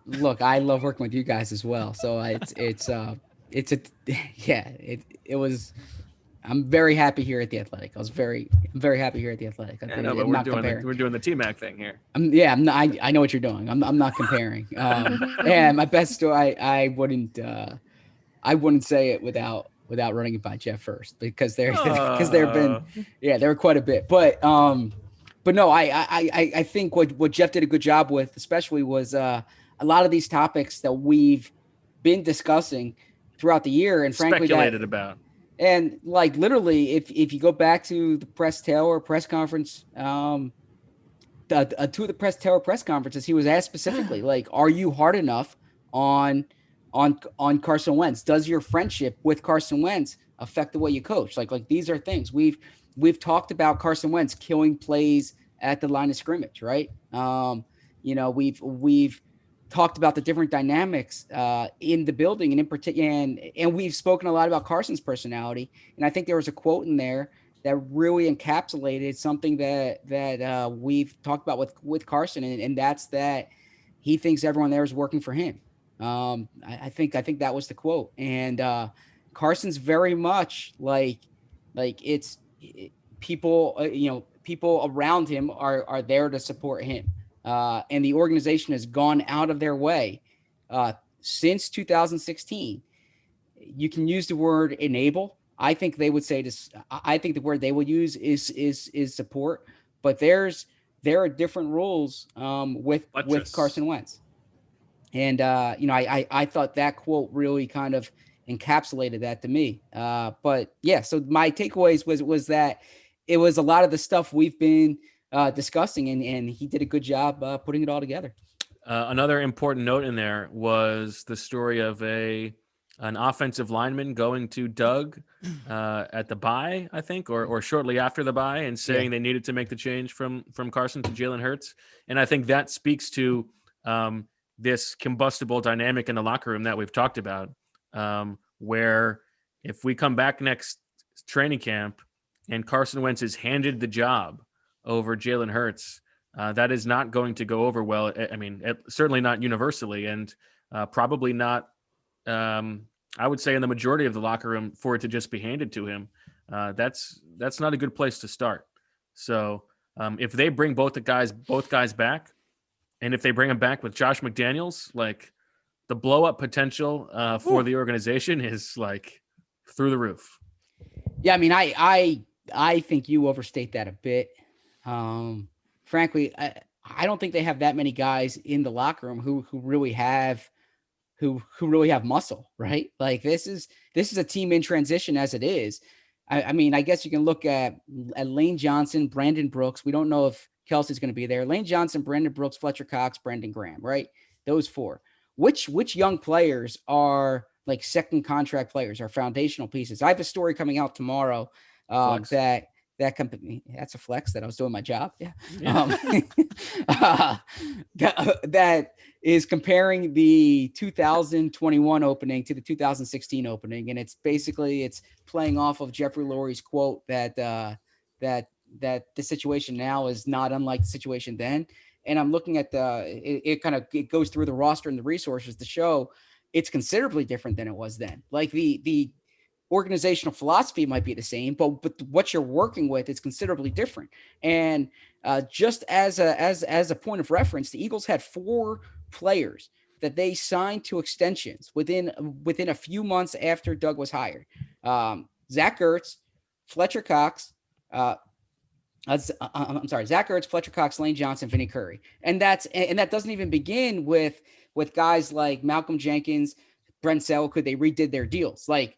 Look, I love working with you guys as well. So it was. I'm very happy here at the Athletic. I'm very happy here at the Athletic. But we're doing the T-Mac thing here. I know what you're doing. I'm not comparing. And my best story, I wouldn't say it without running it by Jeff first, because there were quite a bit. But no, I think what Jeff did a good job with, especially, was a lot of these topics that we've been discussing throughout the year and frankly speculated about. And like literally, if you go back to the press conference, two of the press conferences, he was asked specifically, like, are you hard enough on Carson Wentz? Does your friendship with Carson Wentz affect the way you coach? Like these are things we've talked about. Carson Wentz killing plays at the line of scrimmage, right? We've talked about the different dynamics in the building, and in particular, and we've spoken a lot about Carson's personality. And I think there was a quote in there that really encapsulated something that we've talked about with Carson, and that's that he thinks everyone there is working for him. I think that was the quote. And Carson's very much like people, people around him are there to support him. And the organization has gone out of their way since 2016. You can use the word enable. I think they would say this. I think the word they will use is support. But there are different rules with Carson Wentz. And I thought that quote really kind of encapsulated that to me. But yeah, so my takeaways was that it was a lot of the stuff we've been discussing, and he did a good job putting it all together. Another important note in there was the story of an offensive lineman going to Doug at the bye, I think, or shortly after the bye, and saying they needed to make the change from Carson to Jalen Hurts. And I think that speaks to this combustible dynamic in the locker room that we've talked about, where if we come back next training camp and Carson Wentz is handed the job over Jalen Hurts, that is not going to go over well. I mean, certainly not universally, and probably not, I would say, in the majority of the locker room, for it to just be handed to him. That's not a good place to start. So if they bring both guys back, and if they bring him back with Josh McDaniels, like, the blow up potential for the organization is like through the roof. Yeah, I mean, I think you overstate that a bit. Frankly, I don't think they have that many guys in the locker room who really have muscle, right? Like, this is a team in transition as it is. I mean, I guess you can look at Lane Johnson, Brandon Brooks. We don't know if Kelsey's going to be there. Lane Johnson, Brandon Brooks, Fletcher Cox, Brandon Graham, right? Those four. Which young players are like second contract players, are foundational pieces? I have a story coming out tomorrow that company. That's a flex that I was doing my job. Yeah. That is comparing the 2021 opening to the 2016 opening. And it's playing off of Jeffrey Lurie's quote that the situation now is not unlike the situation then. And I'm looking at it goes through the roster and the resources to show it's considerably different than it was then. Like, the organizational philosophy might be the same, but what you're working with is considerably different. And just as a point of reference, the Eagles had 4 players that they signed to extensions within a few months after Doug was hired. Zach Ertz, Fletcher Cox, Zach Ertz, Fletcher Cox, Lane Johnson, Vinny Curry. And that doesn't even begin with guys like Malcolm Jenkins, Brent Selwood. They redid their deals. Like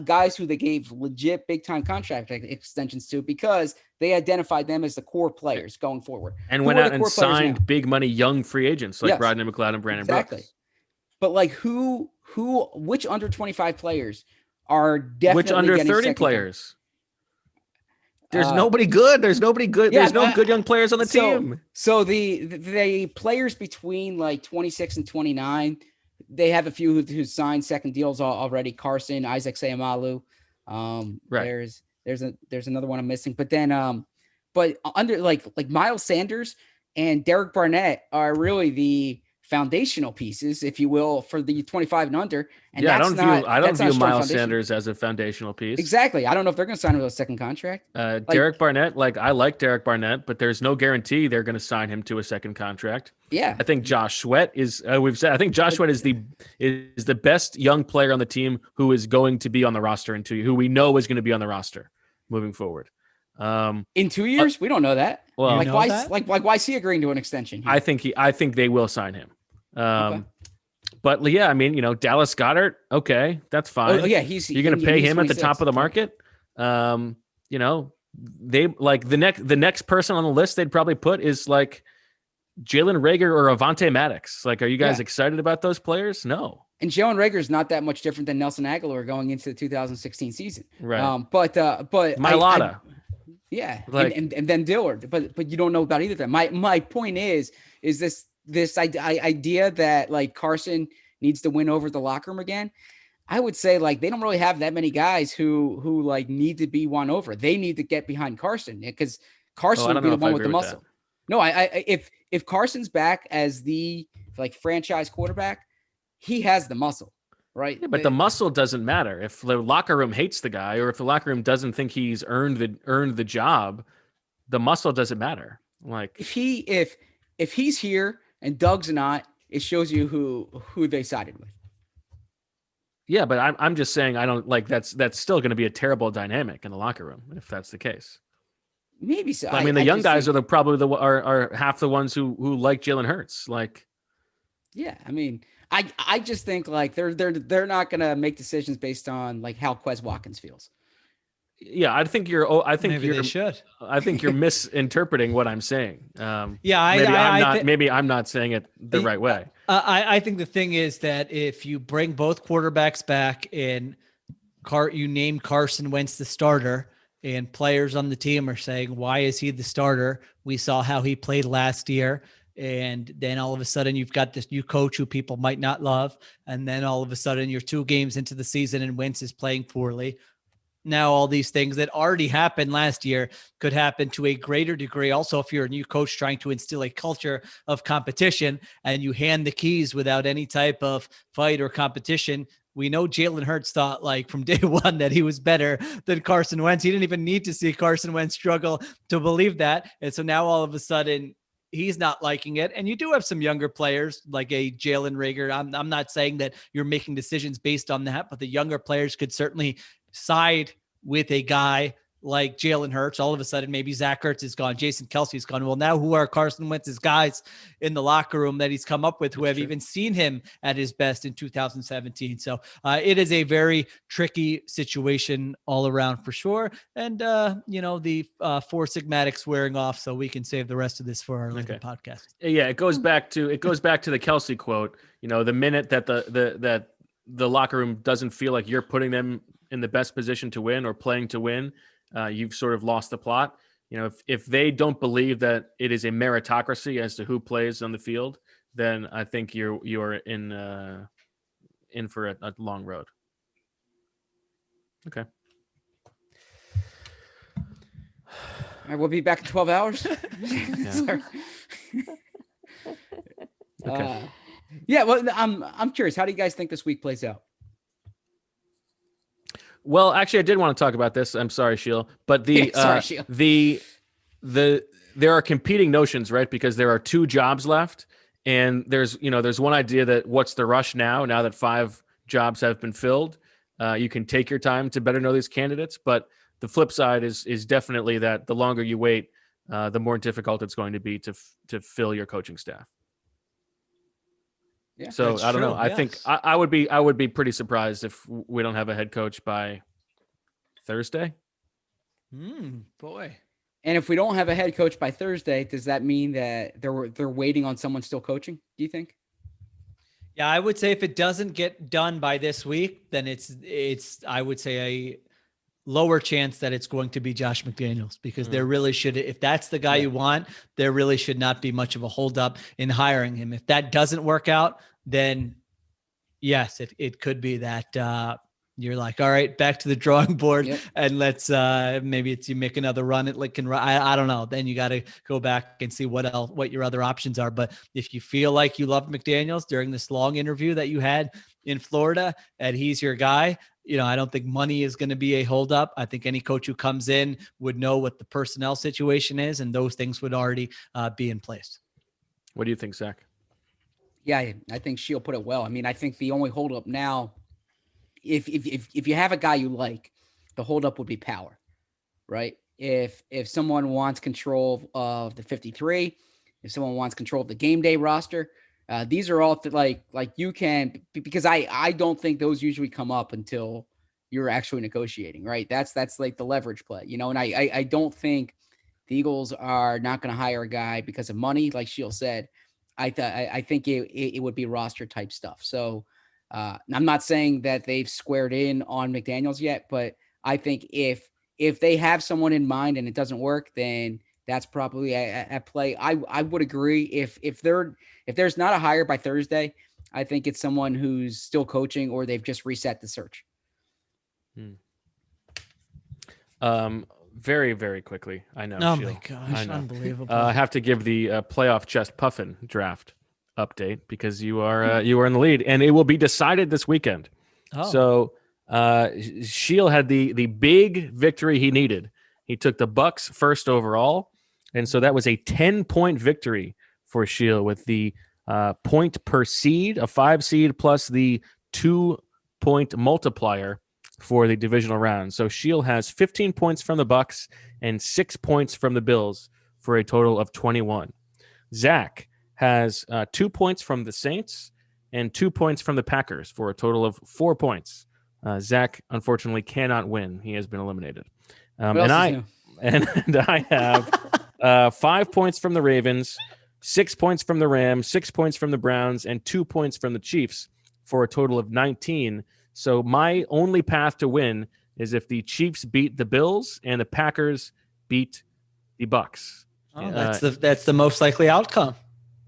guys who they gave legit big time contract extensions to, because they identified them as the core players going forward. And went out and signed big money young free agents like Rodney McLeod and Brandon Brooks. But like which under 25 players are definitely which under 30 players? There's nobody good. There's nobody good. Yeah, there's no good young players on the team. So the players between like 26 and 29, they have a few who signed second deals already. Carson, Isaac Seumalo. Right. There's another one I'm missing. But then but under like Miles Sanders and Derek Barnett are really the foundational pieces, if you will, for the 25 and under. And I don't view Miles Sanders as a foundational piece. Exactly. I don't know if they're going to sign him to a second contract. Derek Barnett, I like Derek Barnett, but there's no guarantee they're going to sign him to a second contract. Yeah. I think Josh Sweat is Sweat is the best young player on the team who is going to be on the roster in 2 years, who we know is going to be on the roster moving forward. In 2 years, we don't know that. Well, why is he agreeing to an extension here? I think they will sign him. Okay. But yeah, I mean, Dallas Goedert, okay, that's fine. Oh yeah, you're going to pay him at the top of the market. They like the next person on the list they'd probably put is like Jalen Reagor or Avonte Maddox. Like, are you guys excited about those players? No. And Jalen Reagor is not that much different than Nelson Aguilar going into the 2016 season. Right. But Mailata. And then Dillard, but you don't know about either of them. My point is this idea that like Carson needs to win over the locker room again. I would say like they don't really have that many guys who like need to be won over. They need to get behind Carson because Carson will be the one with the muscle. No, if Carson's back as the like franchise quarterback, he has the muscle, right? Yeah, but the muscle doesn't matter. If the locker room hates the guy, or if the locker room doesn't think he's earned the job, the muscle doesn't matter. Like if he's here and Doug's not, it shows you who they sided with. Yeah, but I'm just saying I don't like that's still going to be a terrible dynamic in the locker room if that's the case. Maybe so. I mean, the young guys are probably are half the ones who like Jalen Hurts. Like, yeah, I mean, I just think like they're not gonna make decisions based on like how Quez Watkins feels. Yeah, I think Maybe they should. I think you're misinterpreting what I'm saying. Yeah, maybe I'm not saying it the right way. I think the thing is that if you bring both quarterbacks back and you name Carson Wentz the starter, and players on the team are saying, why is he the starter? We saw how he played last year. And then all of a sudden you've got this new coach who people might not love. And then all of a sudden you're 2 games into the season and Wentz is playing poorly. Now, all these things that already happened last year could happen to a greater degree. Also, if you're a new coach trying to instill a culture of competition and you hand the keys without any type of fight or competition, we know Jalen Hurts thought like from day one that he was better than Carson Wentz. He didn't even need to see Carson Wentz struggle to believe that. And so now all of a sudden he's not liking it. And you do have some younger players like a Jalen Reagor. I'm not saying that you're making decisions based on that, but the younger players could certainly side with a guy like Jalen Hurts. All of a sudden, maybe Zach Ertz is gone. Jason Kelsey's gone. Well, now who are Carson Wentz's guys in the locker room that he's come up with who have even seen him at his best in 2017? So it is a very tricky situation all around for sure. And, the Four Sigmatics wearing off, so we can save the rest of this for our later podcast. Yeah, it goes back to the Kelsey quote. The minute that the locker room doesn't feel like you're putting them in the best position to win or playing to win, you've sort of lost the plot. If they don't believe that it is a meritocracy as to who plays on the field, then I think you're in for a long road. Okay. All right, we'll be back in 12 hours. Okay. Well, I'm curious. How do you guys think this week plays out? Well, actually, I did want to talk about this. I'm sorry, Sheil, but there are competing notions, right? Because there are 2 jobs left, and there's one idea that what's the rush now that 5 jobs have been filled. You can take your time to better know these candidates, but the flip side is definitely that the longer you wait, the more difficult it's going to be to fill your coaching staff. Yeah, so I don't know. I think I would be pretty surprised if we don't have a head coach by Thursday. Boy. And if we don't have a head coach by Thursday, does that mean that they're waiting on someone still coaching? Do you think? Yeah, I would say if it doesn't get done by this week, then it's I would say a lower chance that it's going to be Josh McDaniels, because there really should, if that's the guy you want, there really should not be much of a holdup in hiring him. If that doesn't work out, then yes, it could be that you're like, all right, back to the drawing board, and let's maybe it's you make another run at Lincoln. I don't know. Then you got to go back and see what your other options are. But if you feel like you love McDaniels during this long interview that you had in Florida and he's your guy, I don't think money is going to be a holdup. I think any coach who comes in would know what the personnel situation is, and those things would already be in place. What do you think, Zach? Yeah, I think she'll put it well. I mean, I think the only holdup now, if you have a guy you like, the holdup would be power, right? If someone wants control of the 53, if someone wants control of the game day roster, these are all like you can, because I don't think those usually come up until you're actually negotiating, right? That's like the leverage play, and I don't think the Eagles are not going to hire a guy because of money. Like Sheil said, I think it would be roster type stuff. So I'm not saying that they've squared in on McDaniels yet, but I think if they have someone in mind and it doesn't work, then that's probably at play. I would agree. If there's not a hire by Thursday, I think it's someone who's still coaching or they've just reset the search. very, very quickly. I know. Oh Sheil. my I gosh, know. unbelievable. I have to give the playoff chest puffin draft update because you are in the lead, and it will be decided this weekend. Oh. So Sheil had the big victory he needed. He took the Bucks first overall, and so that was a 10-point victory for Sheil with the point per seed, a 5 seed plus the 2-point multiplier for the divisional round. So Sheil has 15 points from the Bucks and 6 points from the Bills for a total of 21. Zach has 2 points from the Saints and 2 points from the Packers for a total of 4 points. Zach unfortunately cannot win; he has been eliminated. What else is new? And I have 5 points from the Ravens, 6 points from the Rams, 6 points from the Browns, and 2 points from the Chiefs for a total of 19. So my only path to win is if the Chiefs beat the Bills and the Packers beat the Bucks. Oh, that's the most likely outcome.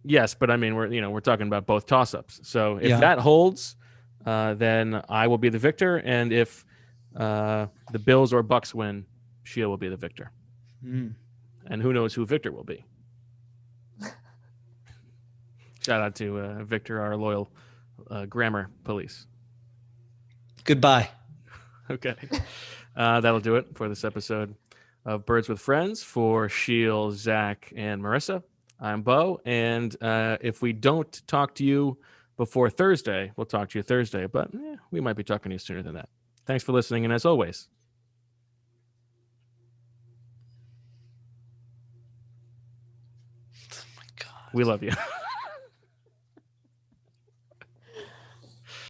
Yes, but I mean we're talking about both toss-ups. So if Yeah. that holds, then I will be the victor, and if the Bills or Bucks win, Sheil will be the victor. Mm. And who knows who Victor will be? Shout out to Victor, our loyal grammar police. Goodbye. Okay. That'll do it for this episode of Birds with Friends. For Sheil, Zach, and Marissa, I'm Bo. And if we don't talk to you before Thursday, we'll talk to you Thursday. But we might be talking to you sooner than that. Thanks for listening. And as always, Oh my God. we love you.